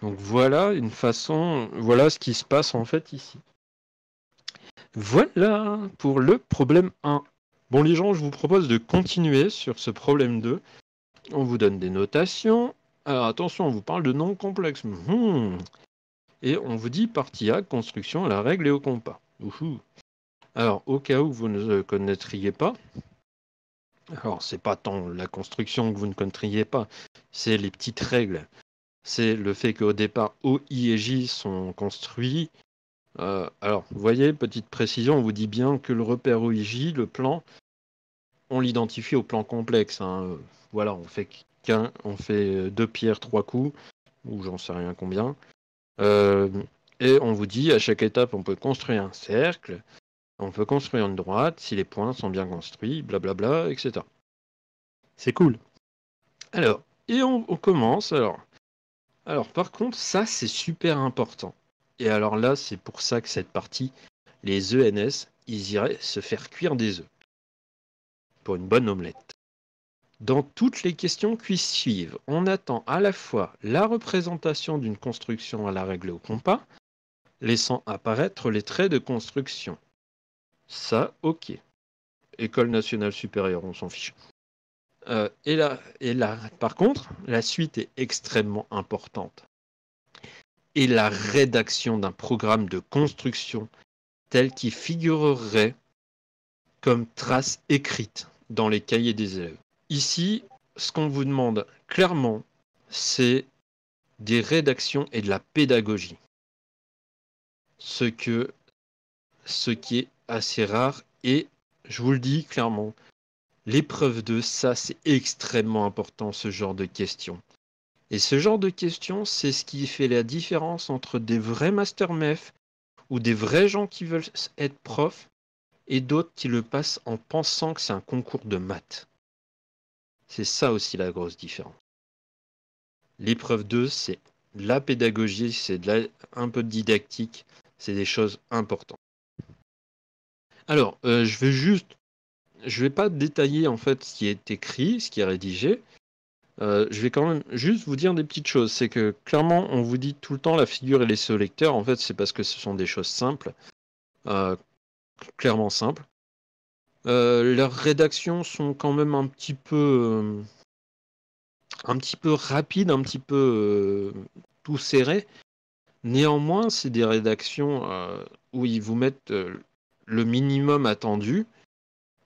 Donc voilà une façon, voilà ce qui se passe en fait ici. Voilà pour le problème 1. Bon les gens, je vous propose de continuer sur ce problème 2. On vous donne des notations. Alors attention, on vous parle de nombres complexes. Et on vous dit partie A, construction à la règle et au compas. Alors au cas où vous ne connaîtriez pas, alors c'est pas tant la construction que vous ne connaîtriez pas, c'est les petites règles. C'est le fait qu'au départ, O, I et J sont construits. Alors, vous voyez, petite précision, on vous dit bien que le repère OIJ, le plan, on l'identifie au plan complexe. Hein. Voilà, on fait 2 pierres, 3 coups, ou j'en sais rien combien. Et on vous dit, à chaque étape, on peut construire un cercle, on peut construire une droite, si les points sont bien construits, blablabla, etc. C'est cool. Alors, et on commence, alors, par contre, ça, c'est super important. Et alors là, c'est pour ça que cette partie, les ENS, ils iraient se faire cuire des œufs. Pour une bonne omelette. Dans toutes les questions qui suivent, on attend à la fois la représentation d'une construction à la règle au compas, laissant apparaître les traits de construction. Ça, ok. École nationale supérieure, on s'en fiche. Et là, par contre, la suite est extrêmement importante. Et la rédaction d'un programme de construction tel qu'il figurerait comme trace écrite dans les cahiers des élèves. Ici, ce qu'on vous demande clairement, c'est des rédactions et de la pédagogie. Ce qui est assez rare et, je vous le dis clairement, l'épreuve 2, ça c'est extrêmement important, ce genre de questions. Et ce genre de questions, c'est ce qui fait la différence entre des vrais master MEF ou des vrais gens qui veulent être profs et d'autres qui le passent en pensant que c'est un concours de maths. C'est ça aussi la grosse différence. L'épreuve 2, c'est la pédagogie, c'est un peu de didactique, c'est des choses importantes. Alors, je vais pas détailler en fait ce qui est écrit, ce qui est rédigé. Je vais quand même juste vous dire des petites choses. C'est que clairement, on vous dit tout le temps la figure et les sélecteurs. En fait, c'est parce que ce sont des choses simples, clairement simples. Leurs rédactions sont quand même un petit peu rapides, un petit peu tout serré. Néanmoins, c'est des rédactions où ils vous mettent le minimum attendu,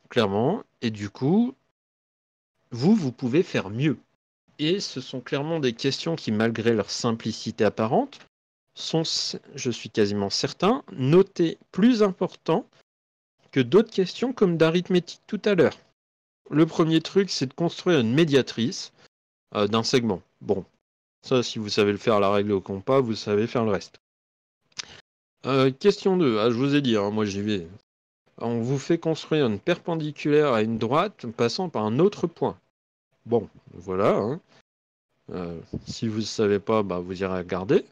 clairement, et du coup, vous pouvez faire mieux. Et ce sont clairement des questions qui, malgré leur simplicité apparente, sont, je suis quasiment certain, notées plus importantes que d'autres questions comme d'arithmétique tout à l'heure. Le premier truc, c'est de construire une médiatrice d'un segment. Bon, ça, si vous savez le faire à la règle au compas, vous savez faire le reste. Question 2, je vous ai dit, moi j'y vais. On vous fait construire une perpendiculaire à une droite passant par un autre point. Bon, voilà. Si vous ne savez pas, vous irez regarder.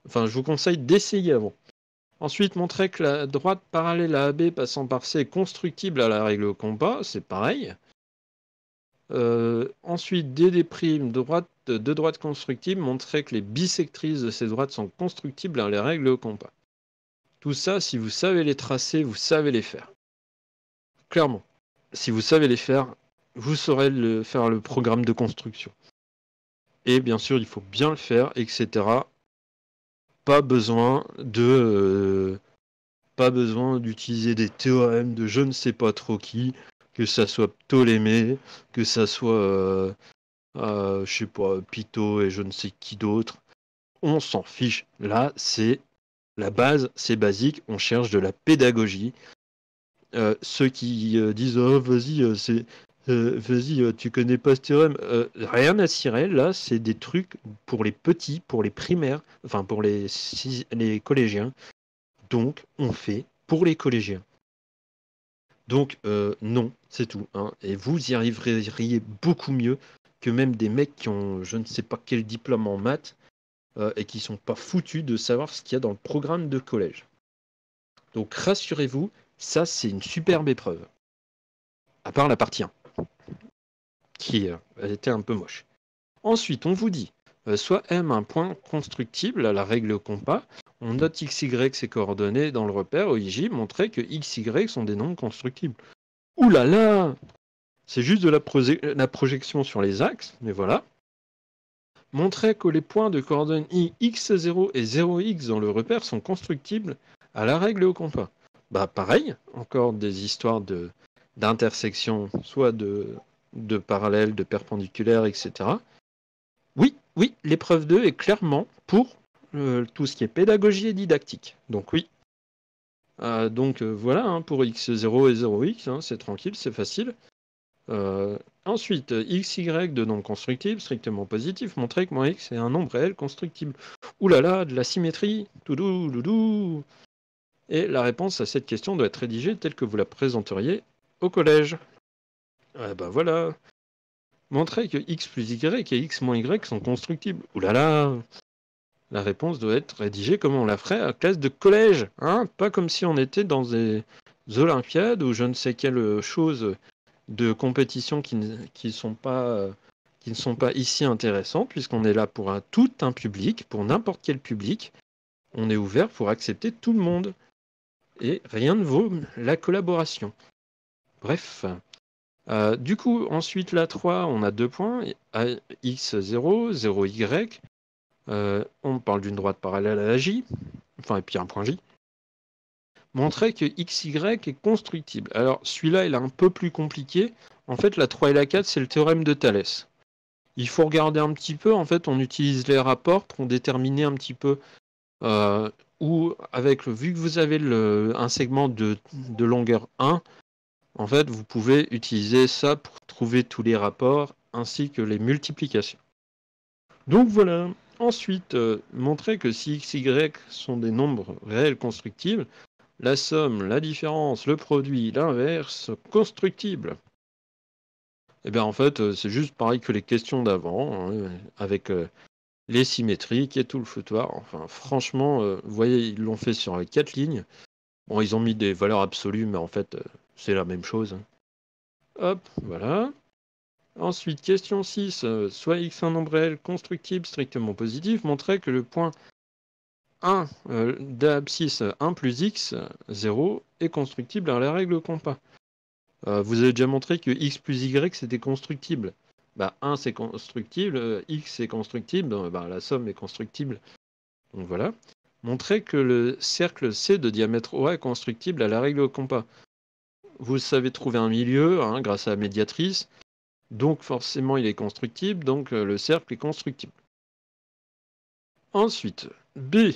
Enfin, je vous conseille d'essayer avant. Ensuite, montrer que la droite parallèle à AB passant par C est constructible à la règle au compas, c'est pareil. Ensuite, DD', deux droites constructibles, montrer que les bisectrices de ces droites sont constructibles à la règle au compas. Tout ça, si vous savez les tracer, vous savez les faire. Clairement. Si vous savez les faire, vous saurez faire le programme de construction. Et bien sûr, il faut bien le faire, etc. Pas besoin d'utiliser des théorèmes de je ne sais pas trop qui, que ça soit Ptolémée, que ça soit je sais pas, Pitot et je ne sais qui d'autre. On s'en fiche. Là, c'est la base, c'est basique. On cherche de la pédagogie. Ceux qui disent oh vas-y tu connais pas ce théorème, rien à cirer. Là, c'est des trucs pour les petits, pour les primaires, enfin pour les collégiens. Donc, on fait pour les collégiens. Donc, non, c'est tout. Et vous y arriveriez beaucoup mieux que même des mecs qui ont je ne sais pas quel diplôme en maths et qui sont pas foutus de savoir ce qu'il y a dans le programme de collège. Donc, rassurez-vous, ça, c'est une superbe épreuve. À part la partie 1, qui elle était un peu moche. Ensuite, on vous dit, soit M un point constructible à la règle au compas, on note x, y ses coordonnées dans le repère OIJ, montrer que x, y sont des nombres constructibles. Ouh là là! C'est juste de la projection sur les axes, mais voilà. Montrer que les points de coordonnées x0 et 0x dans le repère sont constructibles à la règle au compas. Pareil, encore des histoires d'intersection, soit de parallèles, de perpendiculaires, etc. Oui, l'épreuve 2 est clairement pour tout ce qui est pédagogie et didactique. Donc oui. Voilà, pour x0 et 0x, c'est tranquille, c'est facile. Ensuite, xy de nombres constructibles, strictement positif, montrer que x est un nombre réel constructible. Ouh là là, de la symétrie, toudou, doudou. Et la réponse à cette question doit être rédigée telle que vous la présenteriez au collège. Voilà. Montrer que x plus y et x moins y sont constructibles. Ouh là là. La réponse doit être rédigée comme on la ferait à classe de collège, pas comme si on était dans des olympiades ou je ne sais quelle chose de compétition qui ne sont pas ici intéressantes, puisqu'on est là pour tout un public, pour n'importe quel public. On est ouvert pour accepter tout le monde. Et rien ne vaut la collaboration. Bref. Du coup, ensuite, la 3, on a 2 points. x0, 0y. On parle d'une droite parallèle à la J. Enfin, et puis un point J. Montrer que xy est constructible. Alors, celui-là, il est un peu plus compliqué. En fait, la 3 et la 4, c'est le théorème de Thalès. Il faut regarder un petit peu. En fait, on utilise les rapports pour déterminer un petit peu vu que vous avez un segment de longueur 1, en fait, vous pouvez utiliser ça pour trouver tous les rapports ainsi que les multiplications. Donc voilà. Ensuite, montrer que si x, y sont des nombres réels constructibles, la somme, la différence, le produit, l'inverse, constructible. Et bien en fait, c'est juste pareil que les questions d'avant, avec les symétriques et tout le foutoir. Enfin, franchement, vous voyez, ils l'ont fait sur les 4 lignes. Bon, ils ont mis des valeurs absolues, mais en fait, c'est la même chose. Hop, voilà. Ensuite, question 6. Soit x un nombre réel constructible strictement positif, montrer que le point 1 d'abscisse 1 plus x, 0, est constructible à la règle compas. Vous avez déjà montré que x plus y, c'était constructible. Bah, 1, c'est constructible, x, c'est constructible, bah, la somme est constructible. Donc voilà. Montrer que le cercle C de diamètre OA est constructible à la règle compas. Vous savez trouver un milieu hein, grâce à la médiatrice. Donc forcément, il est constructible, donc le cercle est constructible. Ensuite, B.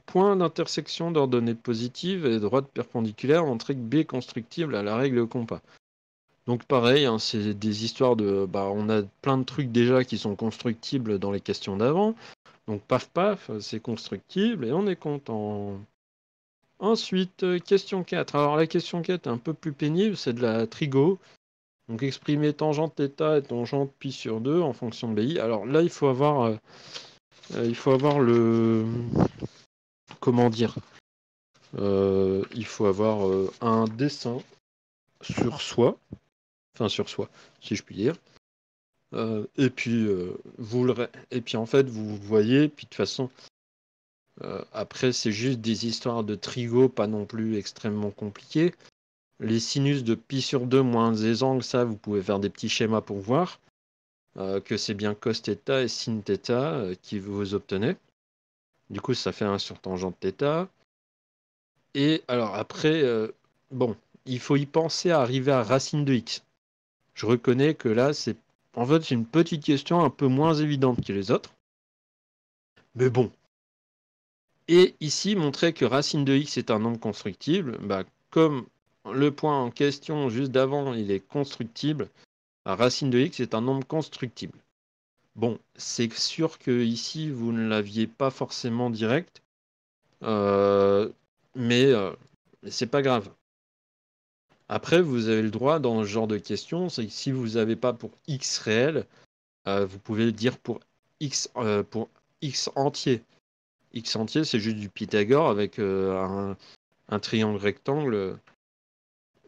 Point d'intersection d'ordonnées positives et droite perpendiculaire montrer que B est constructible à la règle compas. Donc pareil, hein, c'est des histoires de... Bah, on a plein de trucs déjà qui sont constructibles dans les questions d'avant. Donc paf paf, c'est constructible et on est content. Ensuite, question 4. Alors la question 4 est un peu plus pénible, c'est de la trigo. Donc exprimer tangente θ et tangente pi sur 2 en fonction de BI. Alors là, il faut avoir le... Comment dire il faut avoir un dessin sur soi. Enfin sur soi, si je puis dire. Et puis et puis en fait, vous voyez, puis de toute façon, après, c'est juste des histoires de trigo, pas non plus extrêmement compliquées. Les sinus de pi sur 2 moins des angles, ça, vous pouvez faire des petits schémas pour voir que c'est bien cos θ et sin θ qui vous obtenez. Du coup, ça fait 1 sur tangente θ. Et alors après, bon, il faut y penser à arriver à racine de x. Je reconnais que là, c'est en fait une petite question un peu moins évidente que les autres. Mais bon. Et ici, montrer que racine de x est un nombre constructible, bah, comme le point en question juste d'avant, il est constructible, racine de x est un nombre constructible. Bon, c'est sûr que ici, vous ne l'aviez pas forcément direct, mais c'est pas grave. Après, vous avez le droit dans ce genre de questions, c'est que si vous n'avez pas pour x réel, vous pouvez le dire pour x entier. X entier, c'est juste du Pythagore avec un triangle rectangle.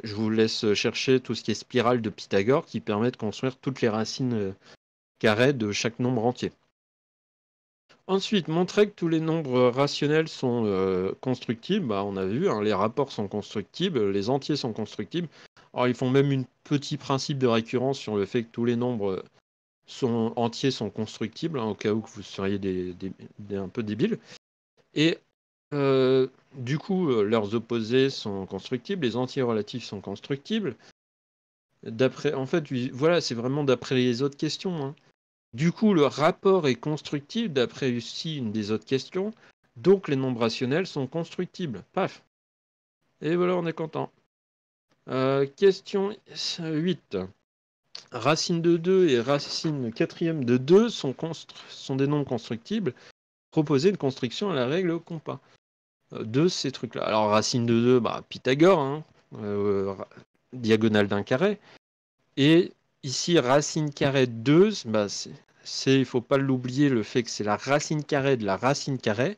Je vous laisse chercher tout ce qui est spirale de Pythagore qui permet de construire toutes les racines carrées de chaque nombre entier. Ensuite, montrer que tous les nombres rationnels sont constructibles. Bah, on a vu, hein, les rapports sont constructibles, les entiers sont constructibles. Alors, ils font même un petit principe de récurrence sur le fait que tous les nombres entiers sont constructibles, hein, au cas où vous seriez un peu débiles. Et du coup, leurs opposés sont constructibles, les entiers relatifs sont constructibles. En fait, voilà, c'est vraiment d'après les autres questions. Hein. Du coup, le rapport est constructible d'après aussi une des autres questions. Donc, les nombres rationnels sont constructibles. Paf. Et voilà, on est content. Question 8. Racine de 2 et racine quatrième de 2 sont des nombres constructibles. Proposer une construction à la règle compas. De ces trucs-là. Alors, racine de 2, bah, Pythagore, hein, diagonale d'un carré. Et ici, racine carrée de 2, bah, il ne faut pas l'oublier, le fait que c'est la racine carrée de la racine carrée.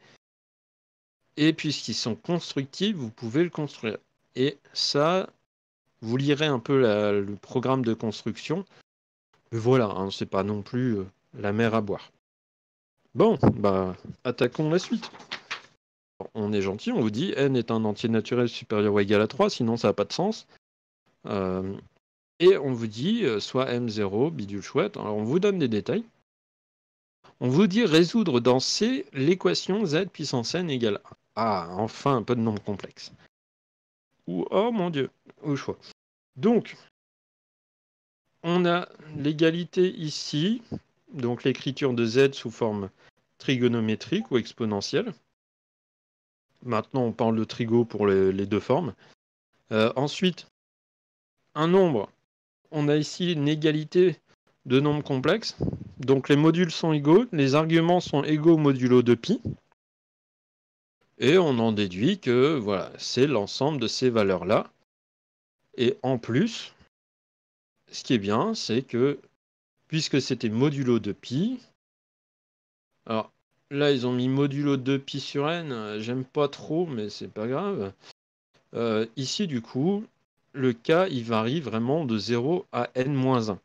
Et puisqu'ils sont constructibles, vous pouvez le construire. Et ça, vous lirez un peu le programme de construction. Mais voilà, hein, c'est pas non plus la mer à boire. Bon, bah, attaquons la suite. On est gentil, on vous dit n est un entier naturel supérieur ou égal à 3, sinon ça n'a pas de sens. Et on vous dit soit M0, bidule chouette. Alors on vous donne des détails. On vous dit résoudre dans C l'équation Z puissance n égale 1. Ah, enfin un peu de nombre complexe. Ou, oh mon dieu, au choix. Donc, on a l'égalité ici, donc l'écriture de Z sous forme trigonométrique ou exponentielle. Maintenant, on parle de trigo pour les deux formes. Ensuite, un nombre. On a ici une égalité de nombres complexes. Donc les modules sont égaux, les arguments sont égaux modulo de pi. Et on en déduit que voilà, c'est l'ensemble de ces valeurs-là. Et en plus, ce qui est bien, c'est que puisque c'était modulo de pi, Alors, là, ils ont mis modulo 2pi sur n. J'aime pas trop, mais c'est pas grave. Ici, du coup, le k, il varie vraiment de 0 à n-1.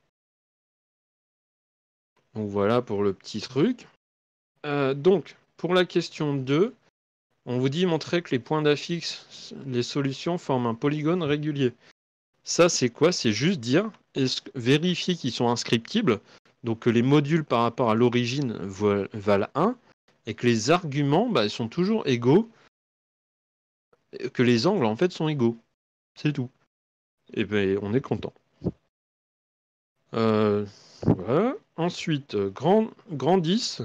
Donc voilà pour le petit truc. Donc, pour la question 2, on vous dit montrer que les points d'affixe, les solutions forment un polygone régulier. Ça, c'est quoi? C'est juste dire, vérifier qu'ils sont inscriptibles, donc que les modules par rapport à l'origine valent 1, et que les arguments sont toujours égaux, et que les angles en fait sont égaux. C'est tout. Et bien, on est content. Voilà. Ensuite, grand 10.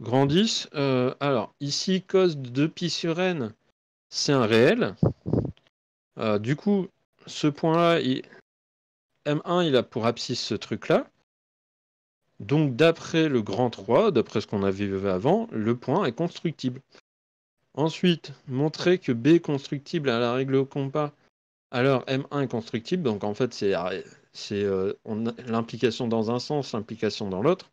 Grand 10. Alors, ici, cos de 2pi sur n, c'est un réel. Du coup, ce point-là, M1, il a pour abscisse ce truc-là. Donc, d'après le grand 3, d'après ce qu'on avait vu avant, le point est constructible. Ensuite, montrer que B est constructible à la règle au compas. Alors, M1 est constructible, donc en fait, c'est l'implication dans un sens, l'implication dans l'autre.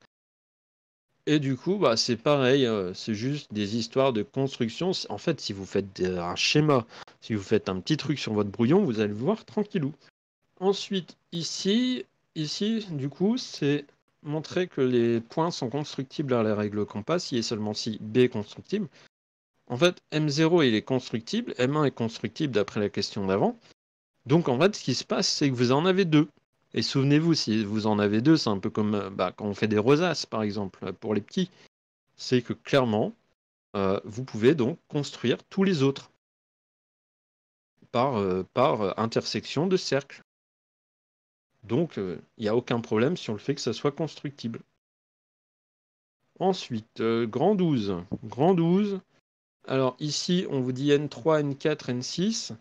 Et du coup, c'est pareil, c'est juste des histoires de construction. En fait, si vous faites un schéma, si vous faites un petit truc sur votre brouillon, vous allez le voir tranquillou. Ensuite, ici, du coup, c'est montrer que les points sont constructibles à la règle compas, si et seulement si B est constructible. En fait, M0, il est constructible, M1 est constructible d'après la question d'avant. Donc, en fait, ce qui se passe, c'est que vous en avez deux. Et souvenez-vous, si vous en avez deux, c'est un peu comme quand on fait des rosaces, par exemple, pour les petits. C'est que clairement, vous pouvez donc construire tous les autres par intersection de cercles. Donc, il n'y a aucun problème sur le fait que ça soit constructible. Ensuite, grand 12. Grand 12. Alors ici, on vous dit N3, N4, N6.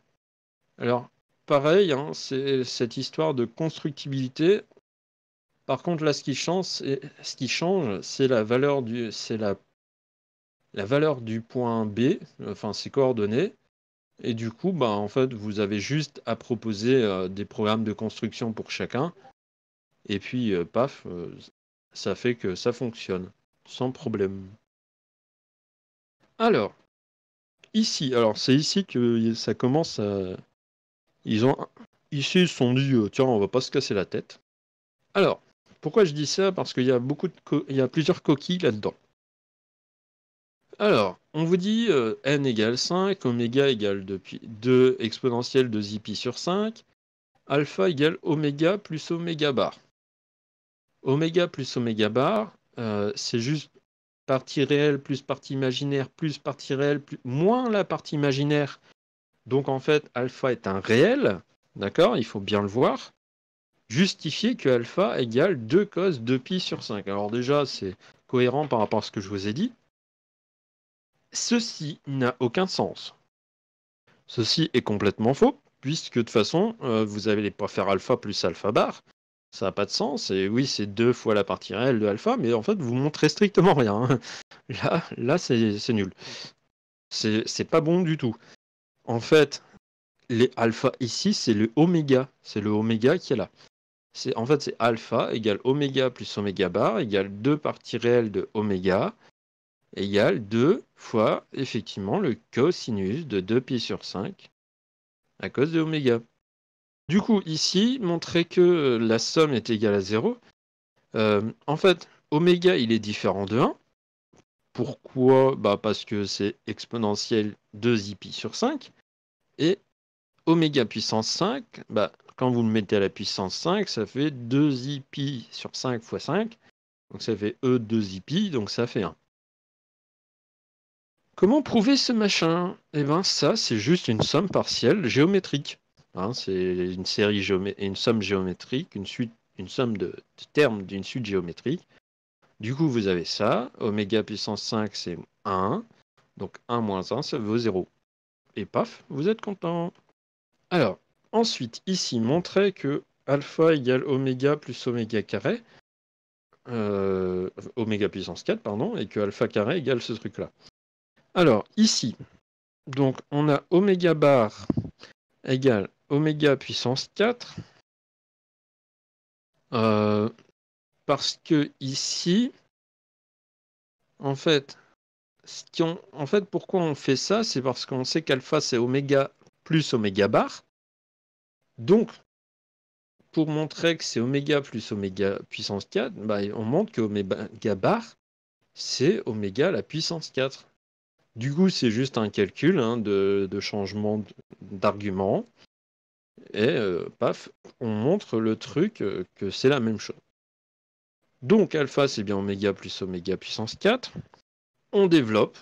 Alors, pareil, hein, c'est cette histoire de constructibilité. Par contre, là, ce qui change, c'est la valeur la valeur du point B, enfin ses coordonnées. Et du coup, en fait, vous avez juste à proposer des programmes de construction pour chacun. Et puis, paf, ça fait que ça fonctionne, sans problème. Alors, ici, c'est ici que ça commence à... Ici, ils se sont dit, tiens, on va pas se casser la tête. Alors, pourquoi je dis ça? Parce qu'il y a il y a plusieurs coquilles là-dedans. Alors, on vous dit n égale 5, oméga égale 2 exponentielle de pi sur 5, alpha égale oméga plus oméga bar. Oméga plus oméga bar, c'est juste partie réelle plus partie imaginaire plus partie réelle moins la partie imaginaire. Donc en fait, alpha est un réel, d'accord? Il faut bien le voir. Justifier que alpha égale 2 cos 2pi sur 5. Alors déjà, c'est cohérent par rapport à ce que je vous ai dit. Ceci n'a aucun sens. Ceci est complètement faux, puisque de toute façon, vous n'allez pas faire alpha plus alpha bar. Ça n'a pas de sens. Et oui, c'est 2 fois la partie réelle de alpha, mais en fait, vous montrez strictement rien. Là c'est nul. C'est pas bon du tout. En fait, les alpha ici, c'est le oméga. C'est le oméga qui est là. En fait, c'est alpha égale oméga plus oméga bar égale 2 parties réelles de oméga égale 2 fois, effectivement, le cosinus de 2pi sur 5 à cause de oméga. Du coup, ici, montrer que la somme est égale à 0. En fait, oméga, il est différent de 1. Pourquoi? Parce que c'est exponentielle 2pi sur 5. Et oméga puissance 5, quand vous le mettez à la puissance 5, ça fait 2pi sur 5 fois 5. Donc ça fait E2pi, donc ça fait 1. Comment prouver ce machin? Eh bien, ça, c'est juste une somme partielle géométrique. Hein, c'est une somme géométrique, une somme de termes d'une suite géométrique. Du coup, vous avez ça. Oméga puissance 5, c'est 1. Donc 1 moins 1, ça vaut 0. Et paf, vous êtes content. Alors, ensuite, ici, montrer que alpha égale oméga plus oméga carré. Oméga puissance 4, pardon, et que alpha carré égale ce truc-là. Alors, ici, donc on a oméga bar égale oméga puissance 4. Parce que ici, en fait, pourquoi on fait ça? C'est parce qu'on sait qu'alpha, c'est oméga plus oméga bar. Donc, pour montrer que c'est oméga plus oméga puissance 4, bah, on montre que oméga bar, c'est oméga la puissance 4. Du coup, c'est juste un calcul de changement d'argument. Et paf, on montre le truc que c'est la même chose. Donc alpha, c'est bien oméga plus oméga puissance 4. On développe.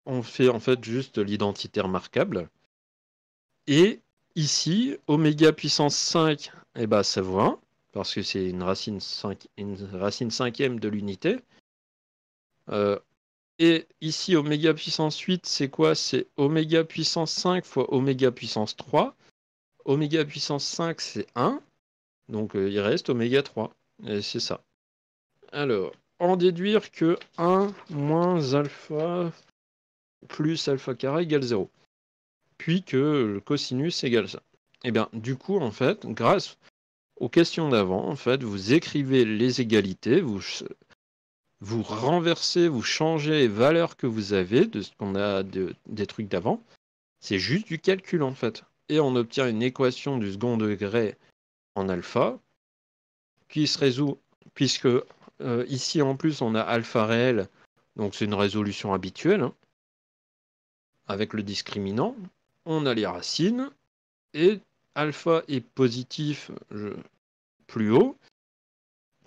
On fait en fait juste l'identité remarquable. Et ici, oméga puissance 5, eh ben, ça vaut 1, parce que c'est une racine cinquième de l'unité. Et ici, oméga puissance 8, c'est quoi? C'est oméga puissance 5 fois oméga puissance 3. Oméga puissance 5, c'est 1. Donc il reste oméga 3. Et c'est ça. Alors, en déduire que 1 moins alpha plus alpha carré égale 0. Puis que le cosinus égale ça. Et bien, du coup, en fait, grâce aux questions d'avant, en fait, vous écrivez les égalités, vous renversez, vous changez les valeurs que vous avez de ce qu'on a des trucs d'avant. C'est juste du calcul, en fait. Et on obtient une équation du second degré en alpha qui se résout, puisque ici, en plus, on a alpha réel, donc c'est une résolution habituelle, hein, avec le discriminant. On a les racines, et alpha est positif plus haut.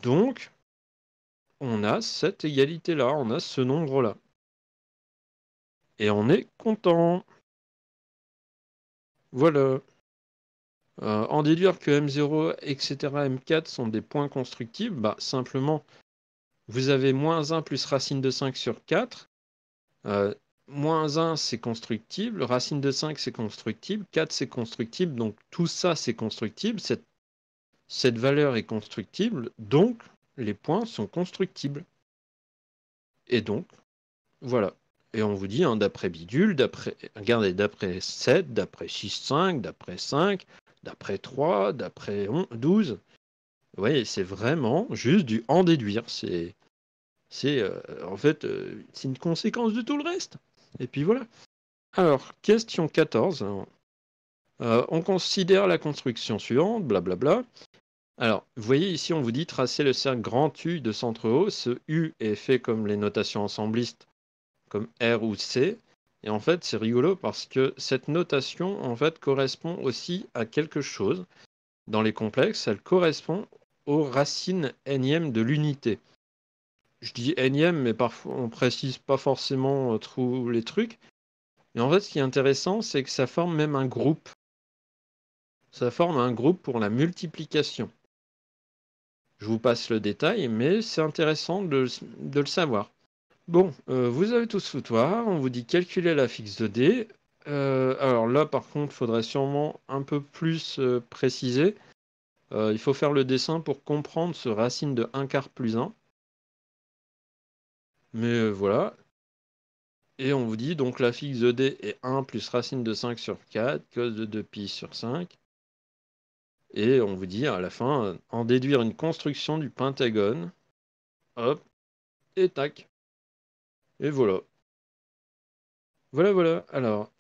Donc, on a cette égalité-là, on a ce nombre-là. Et on est content. Voilà. En déduire que M0, etc., M4 sont des points constructibles, bah, simplement, vous avez moins 1 plus racine de 5 sur 4. Moins 1, c'est constructible. Racine de 5, c'est constructible. 4, c'est constructible. Donc, tout ça, c'est constructible. Cette valeur est constructible. Donc, les points sont constructibles. Et donc, voilà. Et on vous dit, hein, d'après bidule, regardez, d'après 7, d'après 6, 5, d'après 5, d'après 3, d'après 12. Vous voyez, c'est vraiment juste du en déduire. En fait, c'est une conséquence de tout le reste. Et puis voilà. Alors, question 14. On considère la construction suivante, blablabla. Alors, vous voyez ici, on vous dit tracer le cercle grand U de centre O. Ce U est fait comme les notations ensemblistes, comme R ou C. Et en fait, c'est rigolo parce que cette notation, en fait, correspond aussi à quelque chose. Dans les complexes, elle correspond aux racines énièmes de l'unité. Je dis énième, mais parfois on précise pas forcément tous les trucs. Et en fait, ce qui est intéressant, c'est que ça forme même un groupe. Ça forme un groupe pour la multiplication. Je vous passe le détail, mais c'est intéressant de le savoir. Bon, vous avez tous foutoir. On vous dit calculer la fixe de D. Alors là, par contre, il faudrait sûrement un peu plus préciser. Il faut faire le dessin pour comprendre ce racine de 1 quart plus 1. Mais voilà. Et on vous dit donc la fixe de D est 1 plus racine de 5 sur 4, cos de 2pi sur 5. Et on vous dit à la fin, en déduire une construction du pentagone. Hop, et tac. Et voilà. Voilà. Alors,